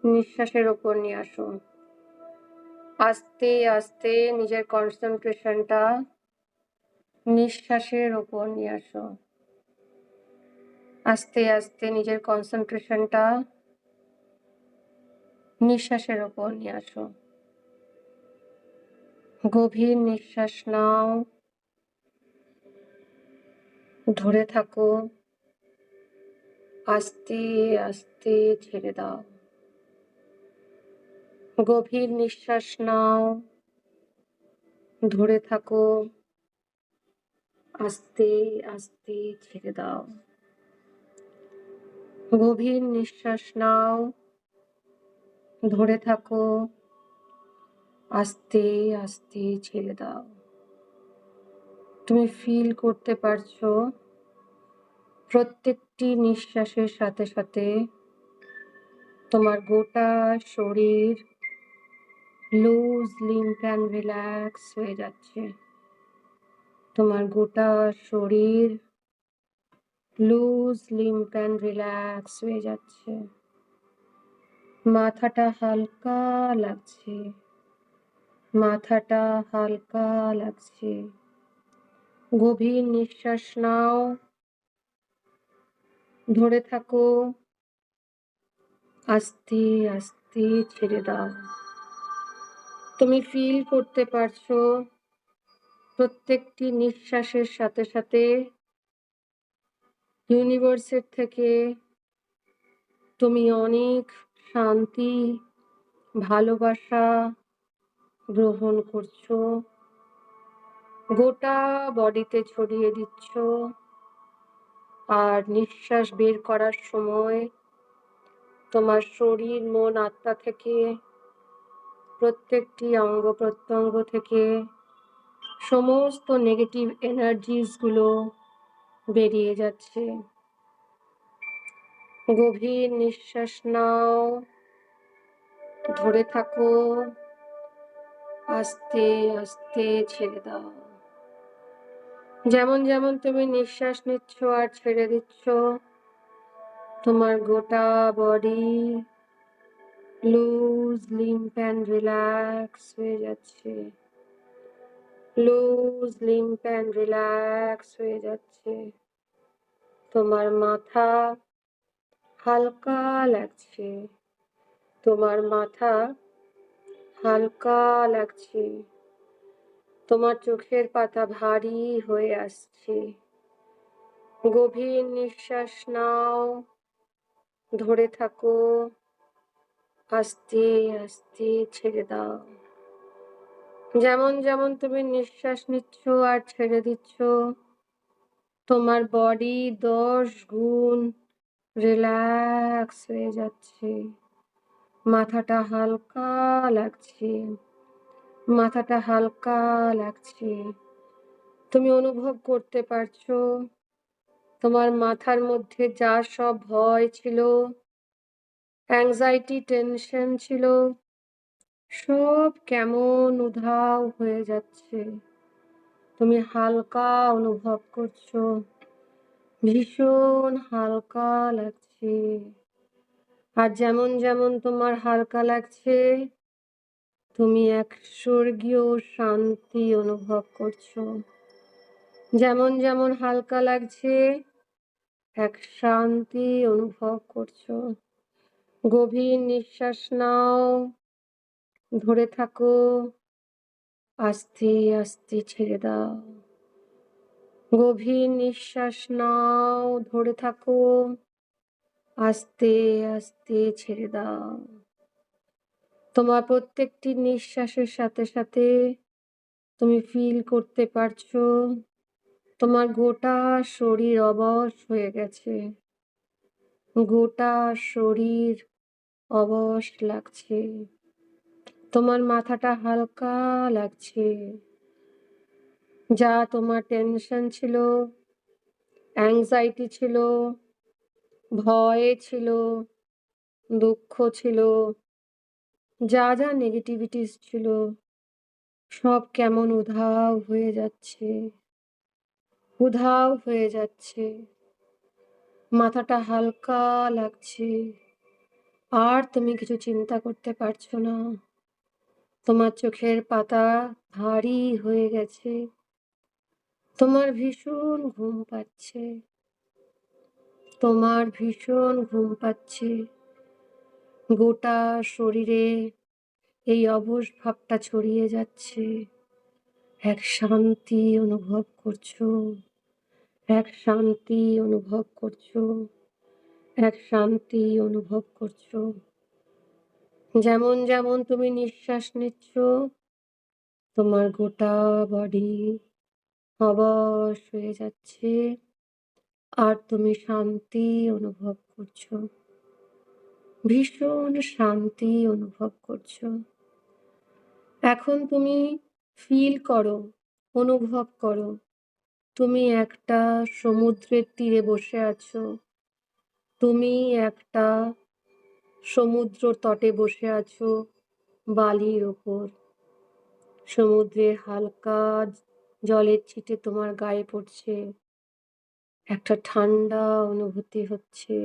নিঃশ্বাসের ওপর নিয়ে আসো। আস্তে আস্তে নিজের কনসেন্ট্রেশনটা নিঃশ্বাসের ওপর নিয়ে আসো। আস্তে আস্তে নিজের কনসেন্ট্রেশনটা নিঃশ্বাসের ওপর নিয়ে আসো। গভীর নিঃশ্বাস নাও, ধরে থাকো, আস্তে আস্তে ছেড়ে দাও। গভীর নিঃশ্বাস নাও, ধরে থাকো, আস্তে আস্তে ছেড়ে দাও। গভীর নিঃশ্বাস নাও, ধরে থাকো, আস্তে আস্তে ছেড়ে দাও। তুমি ফিল করতে পারছো প্রত্যেকটি নিঃশ্বাসের সাথে সাথে তোমার গোটা শরীর লুজ, লিম্প অ্যান্ড রিল্যাক্স হয়ে যাচ্ছে। তোমার গোটা শরীর লুজ, লিম্প অ্যান্ড রিল্যাক্স হয়ে যাচ্ছে। মাথাটা হালকা লাগছে, মাথাটা হালকা লাগছে। গভীর নিঃশ্বাস নাও, ধরে থাকো, আস্তে আস্তে ছেড়ে দাও। তুমি ফিল করতে পারছো প্রত্যেকটি নিঃশ্বাসের সাথে সাথে ইউনিভার্সের থেকে তুমি অনেক শান্তি, ভালোবাসা গ্রহণ করছো, গোটা বডিতে ছড়িয়ে দিচ্ছ। আর নিঃশ্বাস বের করার সময় তোমার শরীর, মন, আত্মা থেকে, প্রত্যেকটি অঙ্গ প্রত্যঙ্গ থেকে সমস্ত নেগেটিভ এনার্জিস গুলো বেরিয়ে যাচ্ছে। গভীর নিঃশ্বাস নাও, ধরে থাকো, আস্তে আস্তে ছেড়ে দাও। যেমন যেমন তুমি নিঃশ্বাস নিচ্ছ আর ছেড়ে দিচ্ছ, তোমার গোটা body loose, limp and relax হয়ে যাচ্ছে। লুজ, লিম্প অ্যান্ড রিল্যাক্স হয়ে যাচ্ছে। তোমার মাথা হালকা লাগছে, তোমার মাথা হালকা লাগছে। তোমার চোখের পাতা ভারী হয়ে আসছে। গভীর নিঃশ্বাস নাও, ধরে থাকো, আস্তে আস্তে ছেড়ে দাও। যেমন যেমন তুমি নিঃশ্বাস নিচ্ছ আর ছেড়ে দিচ্ছ, তোমার বডি 10 গুণ রিল্যাক্স হয়ে যাচ্ছে। মাথাটা হালকা লাগছে, মাথাটা হালকা লাগছে। তুমি অনুভব করতে পারছো তোমার মাথার মধ্যে যা সব ভয় ছিল, অ্যাংজাইটি, টেনশন ছিল, সব কেমন উধাও হয়ে যাচ্ছে। তুমি হালকা অনুভব করছো, ভীষণ হালকা লাগছে। আর যেমন যেমন তোমার হালকা লাগছে, তুমি এক স্বর্গীয় শান্তি অনুভব করছো। যেমন যেমন হালকা লাগছে, এক শান্তি অনুভব করছো। গভীর নিঃশ্বাস নাও, ধরে থাকো, আস্তে আস্তে ছেড়ে দাও। গভীর নিঃশ্বাস নাও, ধরে থাকো, আস্তে আস্তে ছেড়ে দাও। তোমার প্রত্যেকটি নিঃশ্বাসের সাথে সাথে তুমি ফিল করতে পারছো তোমার গোটা শরীর অবশ হয়ে গেছে। গোটা শরীর অবশ লাগছে। তোমার মাথাটা হালকা লাগছে। যা তোমার টেনশন ছিল, অ্যাংজাইটি ছিল, ভয় ছিল, দুঃখ ছিল, যা যা নেগেটিভিটিস ছিল, সব কেমন উধাও হয়ে যাচ্ছে, উধাও হয়ে যাচ্ছে। মাথাটা হালকা লাগছে, আর তুমি কিছু চিন্তা করতে পারছো না। তোমার চোখের পাতা ভারী হয়ে গেছে। তোমার ভীষণ ঘুম পাচ্ছে। তোমার ভীষণ ঘুম পাচ্ছে। গোটা শরীরে এই অবশ ভাবটা ছড়িয়ে যাচ্ছে। এক শান্তি অনুভব করছো। এক শান্তি অনুভব করছো। এক শান্তি অনুভব করছো। যেমন যেমন তুমি নিঃশ্বাস নিচ্ছ, তোমার গোটা বডি অবশ হয়ে যাচ্ছে। আর তুমি শান্তি অনুভব করছো। ভীষণ শান্তি অনুভব করছো। এখন তুমি ফিল করো, অনুভব করো, তুমি একটা সমুদ্রের তীরে বসে আছো। তুমি একটা সমুদ্র তটে বসে আছো, বালির ওপর। সমুদ্রের হালকা জলের ছিটে তোমার গায়ে পড়ছে। একটা ঠান্ডা অনুভূতি হচ্ছে।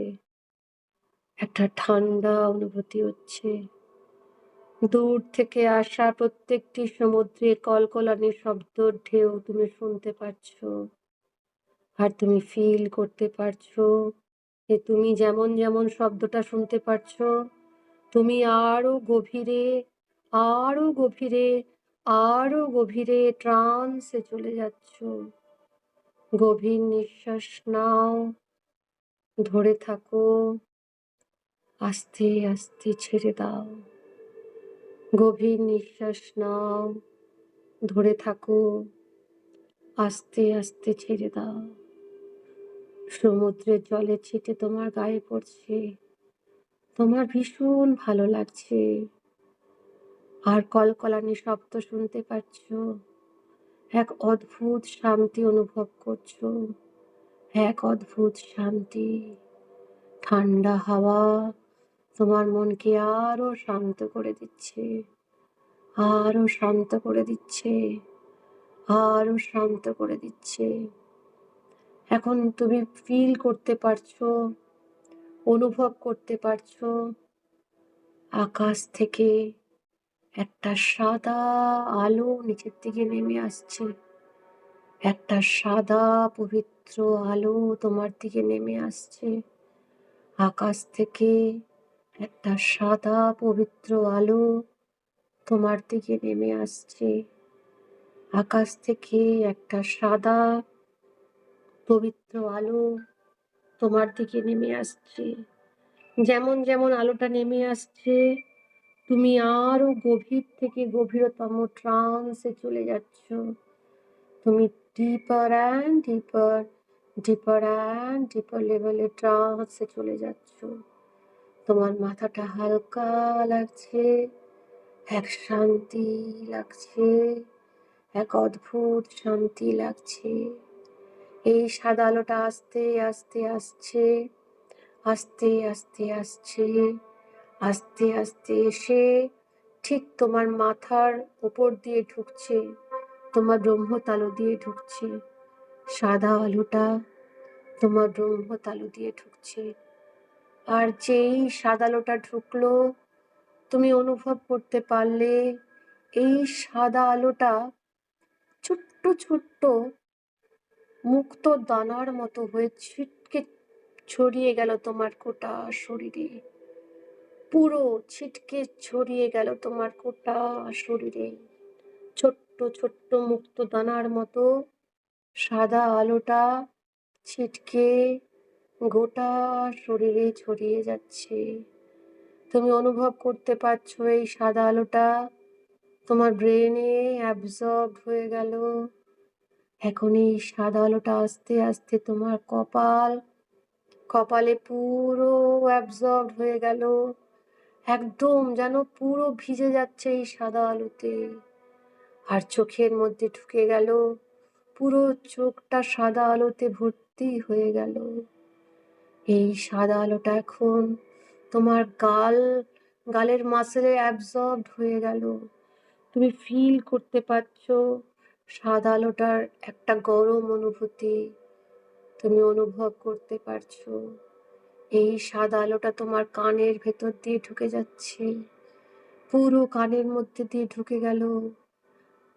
একটা ঠান্ডা অনুভূতি হচ্ছে। দূর থেকে আসা প্রত্যেকটি সমুদ্রের কলকলানির শব্দর ঢেউ তুমি শুনতে পাচ্ছো। আর তুমি ফিল করতে পারছো যে তুমি যেমন যেমন শব্দটা শুনতে পারছো, তুমি আরো গভীরে, আরো গভীরে, আরো গভীরে ট্রান্সে চলে যাচ্ছো। গভীর নিঃশ্বাস নাও, ধরে থাকো, আস্তে আস্তে ছেড়ে দাও। গভীর নিঃশ্বাস নাও, ধরে থাকো, আস্তে আস্তে ছেড়ে দাও। সমুদ্রের জলের ছিটে তোমার গায়ে পড়ছে। তোমার ভীষণ ভালো লাগছে। আর কলকলানি শব্দ শুনতে পাচ্ছ। এক অদ্ভুত শান্তি অনুভব করছো। এক অদ্ভুত শান্তি। ঠান্ডা হাওয়া তোমার মনকে আরো শান্ত করে দিচ্ছে। আরো শান্ত করে দিচ্ছে। আরো শান্ত করে দিচ্ছে। এখন তুমি ফিল করতে পারছো, অনুভব করতে পারছো, আকাশ থেকে একটা সাদা আলো নিচের দিকে নেমে আসছে। একটা সাদা পবিত্র আলো তোমার দিকে নেমে আসছে। আকাশ থেকে একটা সাদা পবিত্র আলো তোমার দিকে নেমে আসছে। আকাশ থেকে একটা সাদা পবিত্র আলো তোমার দিকে নেমে আসছে। যেমন যেমন আলোটা নেমে আসছে, তুমি আরো গভীর থেকে গভীরতম ট্রান্সে চলে যাচ্ছ। তুমি ডিপার অ্যান্ড ডিপার, ডিপার অ্যান্ড ডিপার লেভেলে ট্রান্সে চলে যাচ্ছ। তোমার মাথাটা হালকা লাগছে, এক শান্তি লাগছে, এক অদ্ভুত শান্তি লাগছে। এই সাদা আলোটা আস্তে আস্তে আসছে, আস্তে আস্তে আসছে, আস্তে আস্তে এসে ঠিক তোমার মাথার উপর দিয়ে ঢুকছে, তোমার ব্রহ্মতালু দিয়ে ঢুকছে। সাদা আলোটা তোমার ব্রহ্মতালু দিয়ে ঢুকছে। আর যেই সাদা আলোটা ঢুকলো, তুমি অনুভব করতে পারলে এই সাদা আলোটা ছোট্ট ছোট্ট মুক্ত দানার মতো হয়ে ছিটকে ছড়িয়ে গেল তোমার গোটা শরীরে। পুরো ছিটকে ছড়িয়ে গেল তোমার গোটা শরীরে। ছোট্ট ছোট্ট মুক্ত দানার মতো সাদা আলোটা ছিটকে গোটা শরীরে ছড়িয়ে যাচ্ছে। তুমি অনুভব করতে পারছো এই সাদা আলোটা তোমার ব্রেনে অ্যাবজর্ব হয়ে গেল। এখন এই সাদা আলোটা আস্তে আস্তে তোমার কপালে পুরো অ্যাবজর্ব হয়ে গেল। একদম যেন পুরো ভিজে যাচ্ছে এই সাদা আলোতে। আর চোখের মধ্যে ঢুকে গেল, পুরো চোখটা সাদা আলোতে ভর্তি হয়ে গেল। এই সাদা আলোটা এখন তোমার গালের মাসলে অ্যাবজর্ব হয়ে গেল। তুমি ফিল করতে পারছো সাদা আলোটার একটা গরম অনুভূতি তুমি অনুভব করতে পারছো। এই সাদা আলোটা তোমার কানের ভেতর দিয়ে ঢুকে যাচ্ছে, পুরো কানের মধ্যে দিয়ে ঢুকে গেল।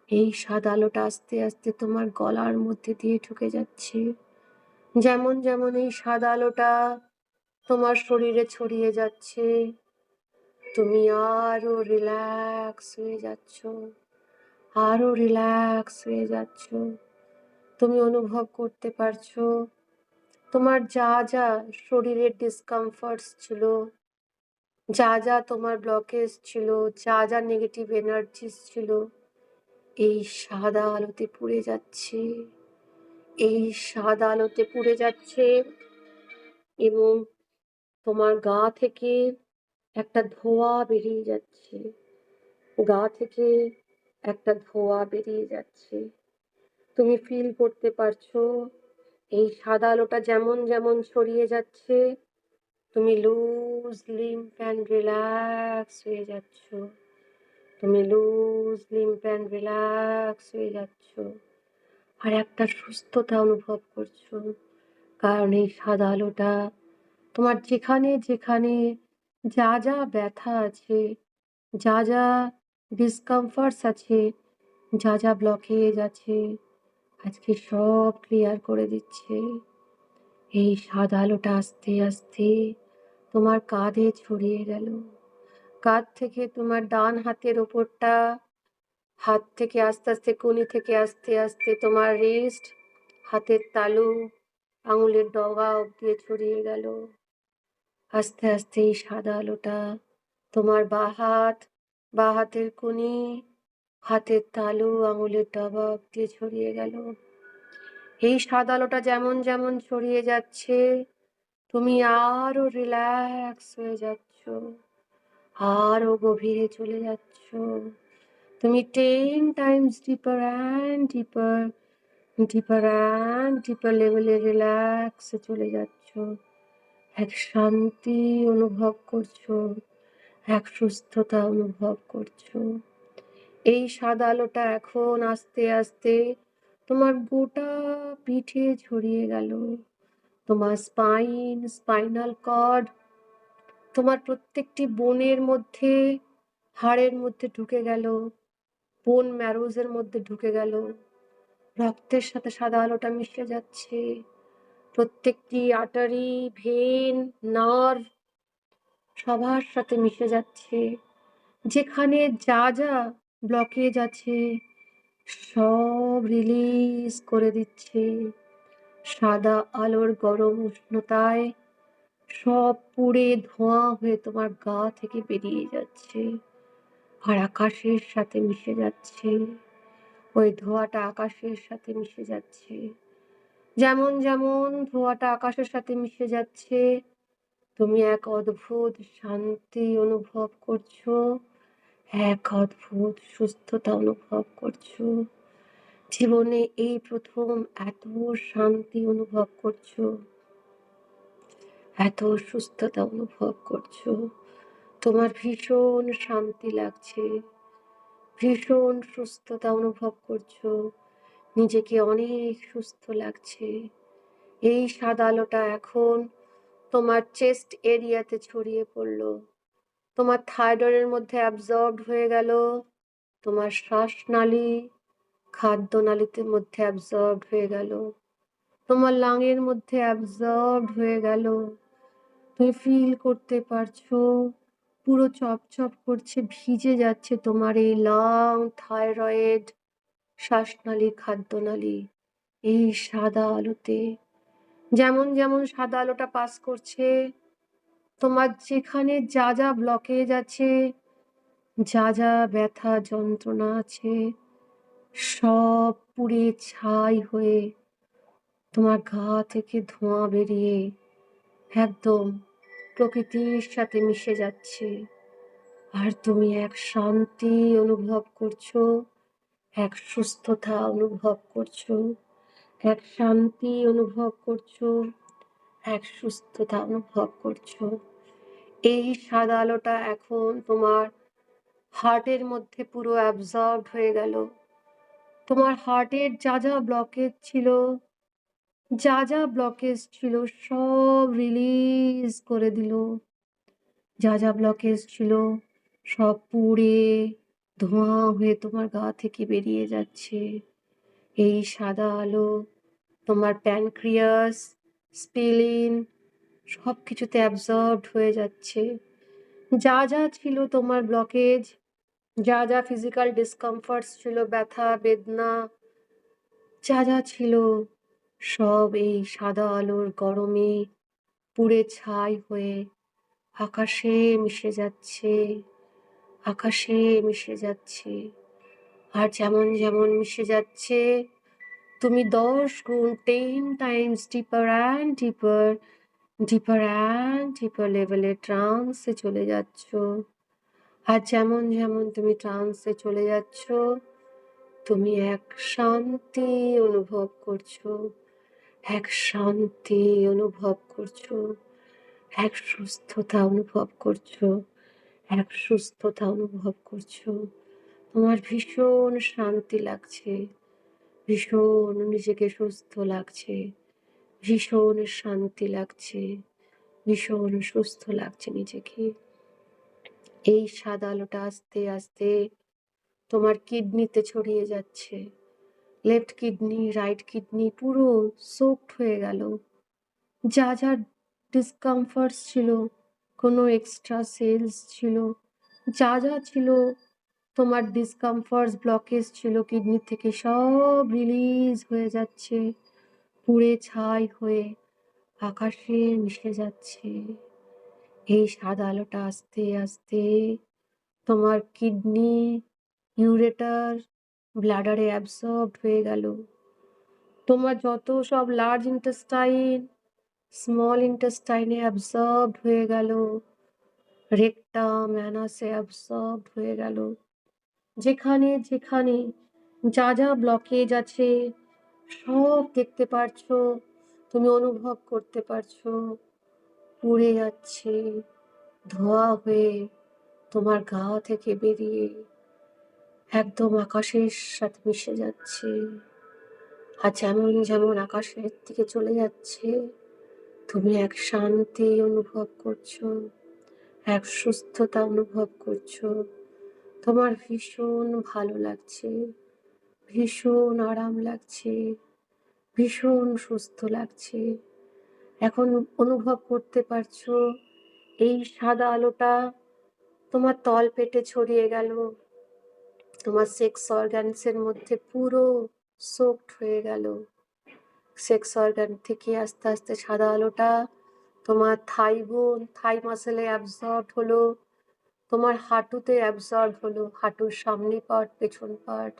এই সাদা আলোটা আস্তে আস্তে তোমার গলার মধ্যে দিয়ে ঢুকে যাচ্ছে। যেমন যেমন এই সাদা আলোটা তোমার শরীরে ছড়িয়ে যাচ্ছে, তুমি আরো রিল্যাক্স হয়ে যাচ্ছ, আরো রিল্যাক্স হয়ে যাচ্ছ। তুমি অনুভব করতে পারছো তোমার যা যা শরীরের ডিসকমফর্টস ছিল, যা যা তোমার ব্লকেজ ছিল, যা যা নেগেটিভ এনার্জিস ছিল, এই সাদা আলোতে পুড়ে যাচ্ছে, এই সাদা আলোতে পুড়ে যাচ্ছে। এবং তোমার গা থেকে একটা ধোঁয়া বেরিয়ে যাচ্ছে, গা থেকে একটা ধোঁয়া বেরিয়ে যাচ্ছে। তুমি ফিল করতে পারছো এই সাদা আলোটা যেমন যেমন ছড়িয়ে যাচ্ছে, তুমি লুজ লিম্প অ্যান্ড রিল্যাক্স হয়ে যাচ্ছ, তুমি লুজ লিম্প অ্যান্ড রিল্যাক্স হয়ে যাচ্ছ, আর একটা সুস্থতা অনুভব করছো। কারণ এই সাদা আলোটা তোমার যেখানে যেখানে যা যা ব্যথা আছে, যা যা ডিসকমফর্টস আছে, যা যা ব্লকেজ আছে, আজকে সব ক্লিয়ার করে দিচ্ছে। এই সাদা আলোটা আস্তে আস্তে তোমার কাঁধে ছড়িয়ে গেল, কাঁধ থেকে তোমার ডান হাতের ওপরটা, হাত থেকে আস্তে আস্তে কনুই থেকে আস্তে আস্তে তোমার রিস্ট, হাতের তালু, আঙুলের ডগা অব্দি ছড়িয়ে গেল। আস্তে আস্তে এই সাদা আলোটা তোমার বা হাতের কনুই, হাতের তালু, আঙুলের ডগা অব্দি ছড়িয়ে গেল। এই সাদা আলোটা যেমন যেমন ছড়িয়ে যাচ্ছে, তুমি আরো রিল্যাক্স হয়ে যাচ্ছ, আরো গভীরে চলে যাচ্ছ। তুমি 10 টাইমস ডিপার অ্যান্ড ডিপার, ডিপার অ্যান্ড ডিপার লেভেলে রিল্যাক্সে চলে যাচ্ছ। এক শান্তি অনুভব করছো, এক সুস্থতা অনুভব করছো। এই সাদা আলোটা এখন আস্তে আস্তে তোমার গোটা পিঠে ছড়িয়ে গেল, তোমার স্পাইন, স্পাইনাল কর্ড, তোমার প্রত্যেকটি বোনের মধ্যে, হাড়ের মধ্যে ঢুকে গেল, বোন ম্যারোজের মধ্যে ঢুকে গেল। রক্তের সাথে সাদা আলোটা মিশে যাচ্ছে, প্রত্যেকটি আর্টারি, ভেন, নার্ভ সবার সাথে মিশে যাচ্ছে। যেখানে যা যা ব্লকেজ আছে সব রিলিজ করে দিচ্ছে। সাদা আলোর গরম উষ্ণতায় সব পুড়ে ধোঁয়া হয়ে তোমার গা থেকে বেরিয়ে যাচ্ছে, আর আকাশের সাথে মিশে যাচ্ছে। ওই ধোঁয়াটা আকাশের সাথে মিশে যাচ্ছে। যেমন যেমন ধোঁয়াটা আকাশের সাথে মিশে যাচ্ছে, তুমি এক অদ্ভুত শান্তি অনুভব করছো, এক অদ্ভুত সুস্থতা অনুভব করছো। জীবনে এই প্রথম এত শান্তি অনুভব করছো, এত সুস্থতা অনুভব করছো। তোমার ভীষণ শান্তি লাগছে, ভীষণ সুস্থতা অনুভব করছো, নিজেকে অনেক সুস্থ লাগছে। এই সাদা আলোটা এখন তোমার চেস্ট এরিয়াতে ছড়িয়ে পড়লো, তোমার থাইরয়েডের মধ্যে অ্যাবজর্বড হয়ে গেল, তোমার শ্বাসনালী, খাদ্যনালীতে মধ্যে অ্যাবজর্বড হয়ে গেল, তোমার লাংয়ের মধ্যে অ্যাবজর্বড হয়ে গেল। তুমি ফিল করতে পারছো পুরো চপচপ করছে, ভিজে যাচ্ছে তোমার এই লাং, থাইরয়েড, শ্বাসনালী, খাদ্যনালী এই সাদা আলোতে। যেমন যেমন সাদা আলোটা পাস করছে, তোমার যেখানে যা যা ব্লকেজ আছে, যা যা ব্যথা যন্ত্রণা আছে, সব পুড়ে ছাই হয়ে তোমার গা থেকে ধোঁয়া বেরিয়ে একদম প্রকৃতির সাথে মিশে যাচ্ছে। আর তুমি এক শান্তি অনুভব করছো, এক সুস্থতা অনুভব করছো, এক শান্তি অনুভব করছো, এক সুস্থতা অনুভব করছো। এই সাদা আলোটা এখন তোমার হার্টের মধ্যে পুরো অ্যাবজর্বড হয়ে গেল। তোমার হার্টের যা যা ব্লকেজ ছিল, যা যা ব্লকেজ ছিল সব রিলিজ করে দিল। যা যা ব্লকেজ ছিল সব পুড়ে ধোঁয়া হয়ে তোমার গা থেকে বেরিয়ে যাচ্ছে। এই সাদা আলো তোমার প্যানক্রিয়াস, স্প্লিন সবকিছুতে অ্যাবজর্বড হয়ে যাচ্ছে। যা যা ছিল তোমার ব্লকেজ, যা যা ফিজিক্যাল ডিসকমফর্টস ছিল, ব্যথা বেদনা যা যা ছিল সব এই সাদা আলোর গরমে পুড়ে ছাই হয়ে আকাশে মিশে যাচ্ছে, আকাশে মিশে যাচ্ছে। আর যেমন যেমন মিশে যাচ্ছে তুমি 10 গুণ 10 টাইমস ডিপার অ্যান্ড ডিপার, ডিপার অ্যান্ড ডিপার লেভেলে ট্রান্সে চলে যাচ্ছ। আর যেমন যেমন তুমি ট্রান্সে চলে যাচ্ছ তুমি এক শান্তি অনুভব করছো, এক শান্তি অনুভব করছো, এক সুস্থতা অনুভব করছো, এক সুস্থতা অনুভব করছো। তোমার ভীষণ শান্তি লাগছে, ভীষণ নিজেকে সুস্থ লাগছে, ভীষণ শান্তি লাগছে, ভীষণ সুস্থ লাগছে নিজেকে। এই সাদা আলোটা আস্তে আস্তে তোমার কিডনিতে ছড়িয়ে যাচ্ছে। লেফট কিডনি, রাইট কিডনি পুরো সোকড হয়ে গেল। যা যা ডিসকমফর্টস ছিল, কোনো এক্সট্রা সেলস ছিল, যা যা ছিল তোমার ডিসকমফর্টস ব্লকেজ ছিল কিডনি থেকে সব রিলিজ হয়ে যাচ্ছে, পুড়ে ছাই হয়ে আকাশে মিশে যাচ্ছে। এই সাদা আলোটা আস্তে আস্তে তোমার কিডনি, ইউরেটার, ব্লাডারে অ্যাবসর্বড হয়ে গেল। তোমার যত সব লার্জ ইন্টেস্টাইন, স্মল ইন্টেস্টাইনে অ্যাবসর্বড হয়ে গেল, রেকটাম, অ্যানাসে অ্যাবসর্বড হয়ে গেল। যেখানে যেখানে যা যা ব্লকেজ আছে সব দেখতে পারছো, তুমি অনুভব করতে পারছো পুড়ে যাচ্ছে, ধোঁয়া হয়ে তোমার গা থেকে বেরিয়ে একদম আকাশের সাথে মিশে যাচ্ছে। আর যেমন যেমন আকাশের দিকে চলে যাচ্ছে তুমি এক শান্তি অনুভব করছো, এক সুস্থতা অনুভব করছো। তোমার ভীষণ ভালো লাগছে, ভীষণ আরাম লাগছে, ভীষণ সুস্থ লাগছে। এখন অনুভব করতে পারছো এই সাদা আলোটা তোমার তল পেটে ছড়িয়ে গেল, তোমার সেক্স অর্গানসের মধ্যে পুরো সোকড হয়ে গেল। সেক্স অর্গান থেকে আস্তে আস্তে সাদা আলোটা তোমার থাই বোন, থাই মাসেলে অ্যাবসর্ব হলো, তোমার হাঁটুতে অ্যাবসর্ব হলো, হাঁটুর সামনে পার্ট, পেছন পার্ট,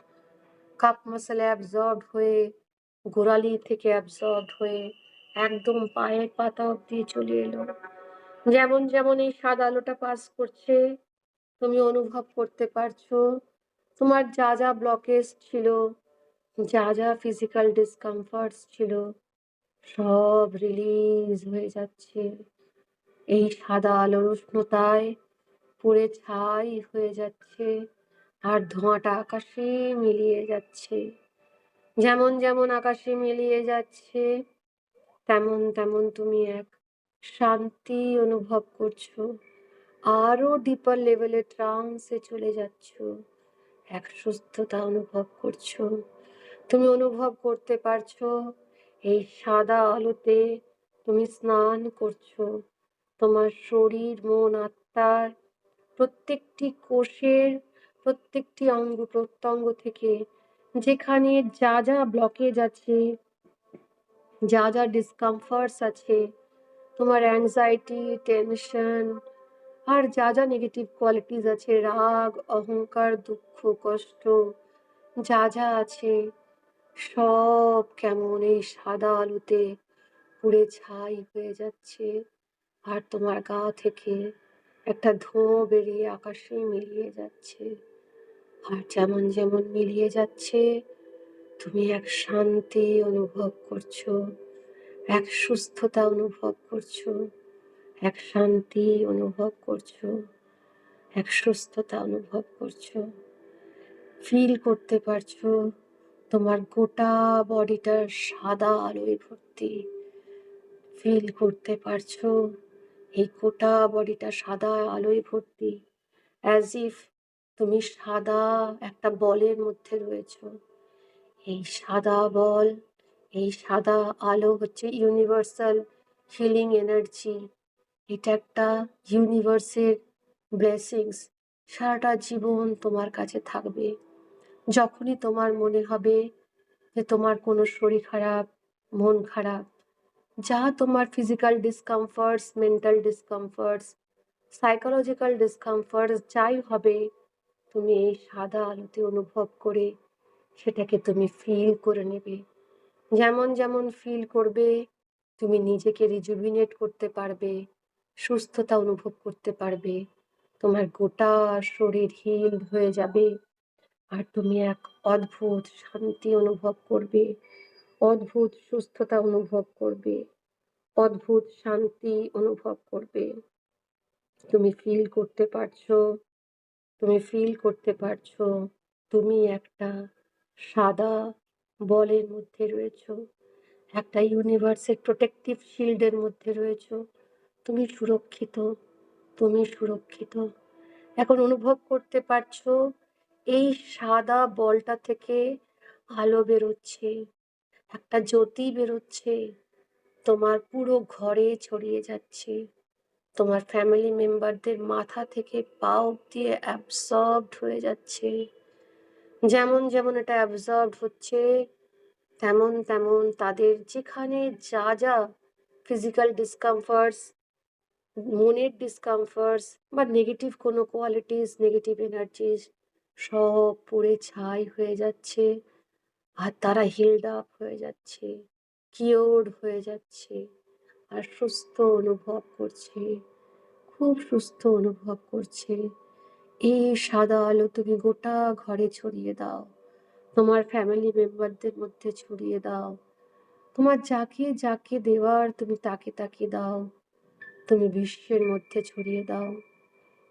কাপ মাসেলে অ্যাবসর্ব হয়ে, গোড়ালি থেকে অ্যাবসর্ব হয়ে একদম পায়ের পাতা অব্দি চলে এলো। যেমন যেমন এই সাদা আলোটা পাস করছে তুমি অনুভব করতে পারছো তোমার যা যা ব্লকেজ ছিল, যা যা ফিজিক্যাল ডিসকমফর্টস ছিল সব রিলিজ হয়ে যাচ্ছে। এই সাদা আলোর উষ্ণতায় পুড়ে ছাই হয়ে যাচ্ছে আর ধোঁয়াটা আকাশে মিলিয়ে যাচ্ছে। যেমন যেমন আকাশে মিলিয়ে যাচ্ছে তেমন তেমন তুমি এক শান্তি অনুভব করছো, আরো ডিপার লেভেলে ট্রান্সে চলে যাচ্ছ, এক সুস্থতা অনুভব করছো। তুমি অনুভব করতে পারছো এই সাদা আলোতে তুমি স্নান করছো, তোমার শরীর মন আত্মার প্রত্যেকটি কোষের প্রত্যেকটি অঙ্গ প্রত্যঙ্গ থেকে যেখানে যা যা ব্লকেজ আছে, যা যা ডিসকমফর্টস আছে, তোমার অ্যাংজাইটি, টেনশন আর যা যা নেগেটিভ কোয়ালিটিস আছে, রাগ, অহংকার, দুঃখ, কষ্ট যা যা আছে সব কেমন এই সাদা আলোতে পুড়ে ছাই হয়ে যাচ্ছে। আর তোমার গা থেকে একটা ধোঁয়া বেরিয়ে আকাশে মিলিয়ে যাচ্ছে। আর যেমন যেমন মিলিয়ে যাচ্ছে তুমি এক শান্তি অনুভব করছো, এক সুস্থতা অনুভব করছো, এক শান্তি অনুভব করছো, এক সুস্থতা অনুভব করছো। ফিল করতে পারছো তোমার গোটা বডিটা সাদা আলোয় ভর্তি। ফিল করতে পারছো এই গোটা বডিটা সাদা আলোয় ভর্তি, অ্যাজ ইফ তুমি সাদা একটা বলের মধ্যে রয়েছো। এই সাদা বল, এই সাদা আলো হচ্ছে ইউনিভার্সাল হিলিং এনার্জি। এটা একটা ইউনিভার্সের ব্লেসিংস, সারাটা জীবন তোমার কাছে থাকবে। যখনই তোমার মনে হবে যে তোমার কোনো শরীর খারাপ, মন খারাপ, যা তোমার physical discomforts, mental discomforts, psychological discomforts যাই হবে, তুমি এই সাদা আলোতে অনুভব করে সেটাকে তুমি ফিল করে নেবে। যেমন যেমন ফিল করবে, তুমি নিজেকে রিজুভিনেট করতে পারবে, সুস্থতা অনুভব করতে পারবে। তোমার গোটা শরীর হিল হয়ে যাবে, আর তুমি এক অদ্ভুত শান্তি অনুভব করবে, অদ্ভুত সুস্থতা অনুভব করবে, অদ্ভুত শান্তি অনুভব করবে। তুমি ফিল করতে পারছো, তুমি ফিল করতে পারছো তুমি একটা সাদা বলের মধ্যে রয়েছো, একটা ইউনিভার্সের প্রোটেক্টিভ শিল্ডের মধ্যে রয়েছো। তুমি সুরক্ষিত, তুমি সুরক্ষিত। এখন অনুভব করতে পারছো এই সাদা বলটা থেকে আলো বেরোচ্ছে, একটা জ্যোতি বেরোচ্ছে, তোমার পুরো ঘরে ছড়িয়ে যাচ্ছে। তোমার ফ্যামিলি মেম্বারদের মাথা থেকে পা অব্দি অ্যাবসর্বড হয়ে যাচ্ছে। যেমন যেমন এটা অ্যাবসর্বড হচ্ছে, তেমন তেমন তাদের যেখানে যা যা ফিজিক্যাল ডিসকমফর্টস, মনের ডিসকমফর্টস বা নেগেটিভ কোনো কোয়ালিটিস, নেগেটিভ এনার্জিস সব পুড়ে ছাই হয়ে যাচ্ছে, আর তারা হিলড আপ হয়ে যাচ্ছে, কিওর্ড হয়ে যাচ্ছে, আর সুস্থ অনুভব করছে, খুব সুস্থ অনুভব করছে। এই সাদা আলো তুমি গোটা ঘরে ছড়িয়ে দাও, তোমার ফ্যামিলি মেম্বারদের মধ্যে ছড়িয়ে দাও, তোমার যাকে যাকে দেওয়ার তুমি তাকে তাকে দাও। তুমি বিশ্বের মধ্যে ছড়িয়ে দাও,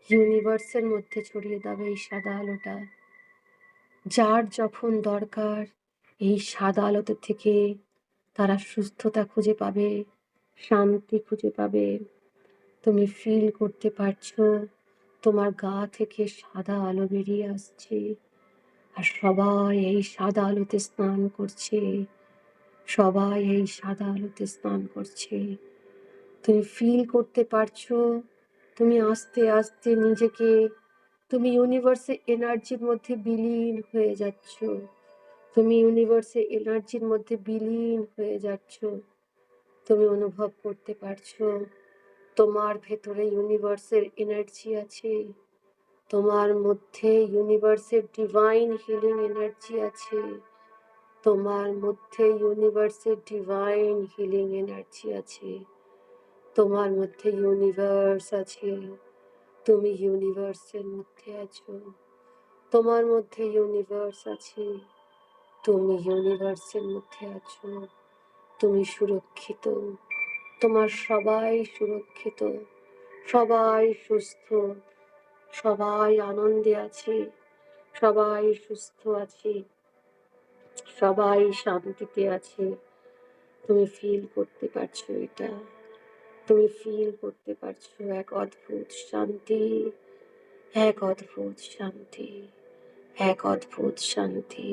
ইউনিভার্সের মধ্যে ছড়িয়ে দাও এই সাদা আলোটা। যার যখন দরকার এই সাদা আলোতে থেকে তারা সুস্থতা খুঁজে পাবে, শান্তি খুঁজে পাবে। তুমি ফিল করতে পারছো তোমার গা থেকে সাদা আলো বেরিয়ে আসছে, আর সবাই এই সাদা আলোতে স্নান করছে, সবাই এই সাদা আলোতে স্নান করছে। তুমি ফিল করতে পারছো তুমি আস্তে আস্তে নিজেকে, তুমি ইউনিভার্সের এনার্জির মধ্যে বিলীন হয়ে যাচ্ছ, তুমি ইউনিভার্সের এনার্জির মধ্যে বিলীন হয়ে যাচ্ছ। তুমি অনুভব করতে পারছো তোমার ভেতরে ইউনিভার্সের এনার্জি আছে, তোমার মধ্যে ইউনিভার্সের ডিভাইন হিলিং এনার্জি আছে, তোমার মধ্যে ইউনিভার্সের ডিভাইন হিলিং এনার্জি আছে, তোমার মধ্যে ইউনিভার্স আছে, তুমি ইউনিভার্সের মধ্যে আছো, তোমার মধ্যে ইউনিভার্স আছে, তুমি ইউনিভার্সের মধ্যে আছো। তুমি সুরক্ষিত, তোমার সবাই সুরক্ষিত, সবাই সুস্থ, সবাই আনন্দে আছে, সবাই সুস্থ আছে, সবাই শান্তিতে আছে। তুমি ফিল করতে পারছো এটা, তুমি ফিল করতে পারছো এক অদ্ভুত শান্তি, এক অদ্ভুত শান্তি, এক অদ্ভুত শান্তি।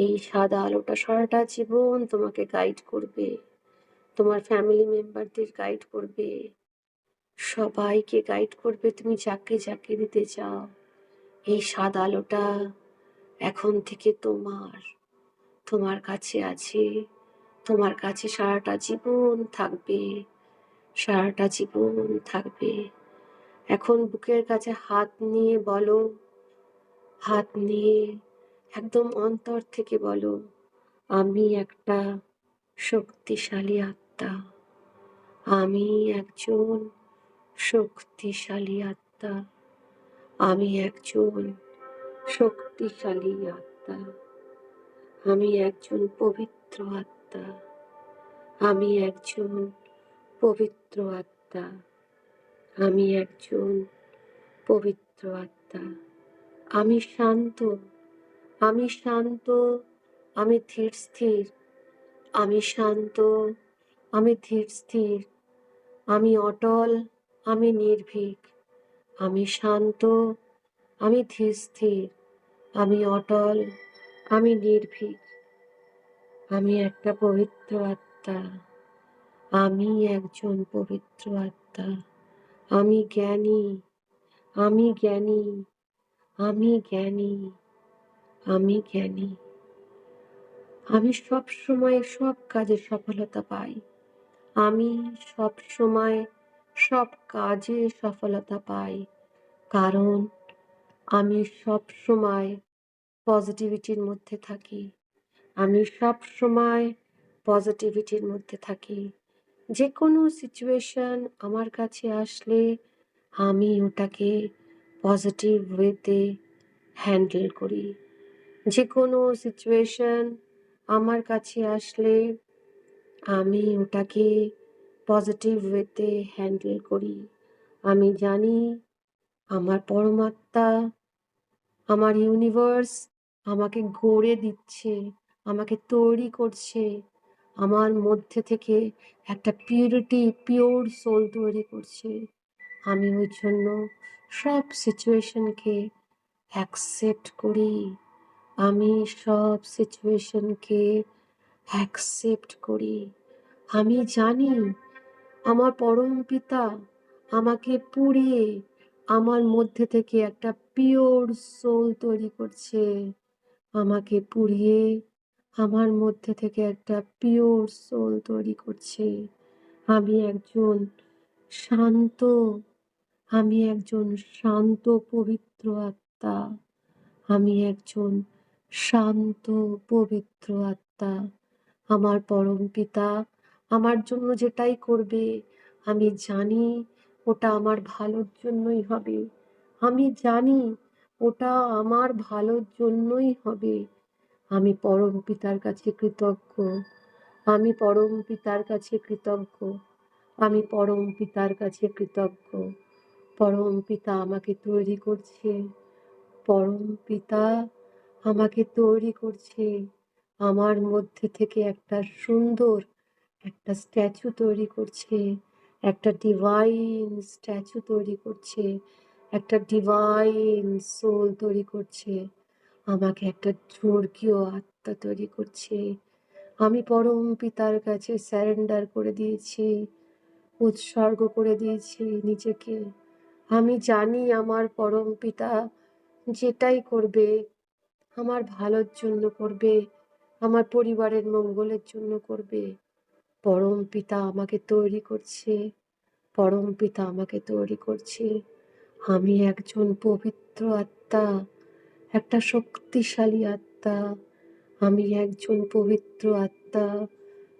এই সাদা আলোটা সারাটা জীবন তোমাকে গাইড করবে, তোমার ফ্যামিলি মেম্বারদের গাইড করবে, সবাইকে গাইড করবে। তুমি যাকে যাকে দিতে চাও এই সাদা আলোটা এখন থেকে তোমার, তোমার কাছে আছে, তোমার কাছে সারাটা জীবন থাকবে, সারাটা জীবন থাকবে। এখন বুকের কাছে হাত নিয়ে বলো, হাত নিয়ে একদম অন্তর থেকে বলো, আমি একটা শক্তিশালী আত্মা, আমি একজন শক্তিশালী আত্মা, আমি একজন শক্তিশালী আত্মা, আমি একজন পবিত্র আত্মা, আমি একজন পবিত্র আত্মা, আমি একজন পবিত্র আত্মা। আমি শান্ত, আমি শান্ত, আমি ধীর স্থির, আমি শান্ত, আমি ধীর স্থির, আমি অটল, আমি নির্ভীক, আমি শান্ত, আমি ধীর স্থির, আমি অটল, আমি নির্ভীক, আমি একটা পবিত্র আত্মা, আমি একজন পবিত্র আত্মা, আমি জ্ঞানী, আমি জ্ঞানী, আমি জ্ঞানী, আমি জ্ঞানী। আমি সব সময় সব কাজে সফলতা পাই। আমি সব সময় সব কাজে সফলতা পাই, কারণ আমি সব সময় পজিটিভিটির মধ্যে থাকি। আমি সব সময় পজিটিভিটির মধ্যে থাকি। যে কোনো সিচুয়েশন আমার কাছে আসলে আমি ওটাকে পজিটিভ ওয়েতে হ্যান্ডেল করি। যে কোনো সিচুয়েশন আমার কাছে আসলে আমি ওটাকে পজিটিভ ওয়েতে হ্যান্ডেল করি। আমি জানি আমার পরমাত্মা, আমার ইউনিভার্স আমাকে গড়ে দিচ্ছে, আমাকে তৈরি করছে, আমার মধ্যে থেকে একটা পিউরিটি, পিওর সোল তৈরি করছে। আমি ওই জন্য সব সিচুয়েশনকে অ্যাকসেপ্ট করি। আমি সব সিচুয়েশনকে অ্যাকসেপ্ট করি। আমি জানি আমার পরমপিতা আমাকে পুড়িয়ে আমার মধ্যে থেকে একটা পিওর সোল তৈরি করছে। আমাকে পুড়িয়ে আমার মধ্যে থেকে একটা পিওর সোল তৈরি করছে। আমি একজন শান্ত, আমি একজন শান্ত পবিত্র আত্মা। আমি একজন শান্ত পবিত্র আত্মা। আমার পরমপিতা আমার জন্য যেটাই করবে আমি জানি ওটা আমার ভালোর জন্যই হবে। আমি জানি ওটা আমার ভালোর জন্যই হবে। আমি পরমপিতার কাছে কৃতজ্ঞ। আমি পরমপিতার কাছে কৃতজ্ঞ। আমি পরমপিতার কাছে কৃতজ্ঞ। পরমপিতা আমাকে তৈরি করছে। পরমপিতা আমাকে তৈরি করছে। আমার মধ্যে থেকে একটা সুন্দর একটা স্ট্যাচু তৈরি করছে। একটা ডিভাইন স্ট্যাচু তৈরি করছে। একটা ডিভাইন সোল তৈরি করছে। আমাকে একটা স্বর্গীয় আত্মা তৈরি করছে। আমি পরমপিতার কাছে সারেন্ডার করে দিয়েছি, উৎসর্গ করে দিয়েছি নিজেকে। আমি জানি আমার পরমপিতা যেটাই করবে আমার ভালোর জন্য করবে, আমার পরিবারের মঙ্গলের জন্য করবে। পরমপিতা আমাকে তৈরি করছে, পরমপিতা আমাকে তৈরি করছে। আমি একজন পবিত্র আত্মা, একটা শক্তিশালী আত্মা। আমি একজন পবিত্র আত্মা,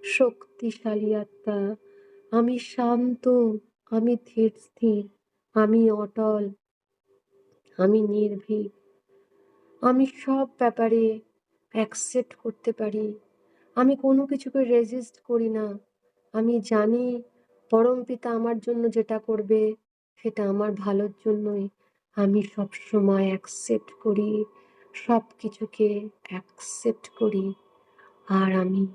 শক্তিশালী আত্মা। আমি শান্ত, আমি ধীর স্থির, আমি অটল, আমি নির্ভীক। আমি সব ব্যাপারে অ্যাকসেপ্ট করতে পারি। আমি কোনো কিছুকে রেজিস্ট করি না। আমি জানি পরমপিতা আমার জন্য যেটা করবে সেটা আমার ভালোর জন্যই। আমি সবসময় অ্যাকসেপ্ট করি, সব কিছুকে অ্যাকসেপ্ট করি। আর আমি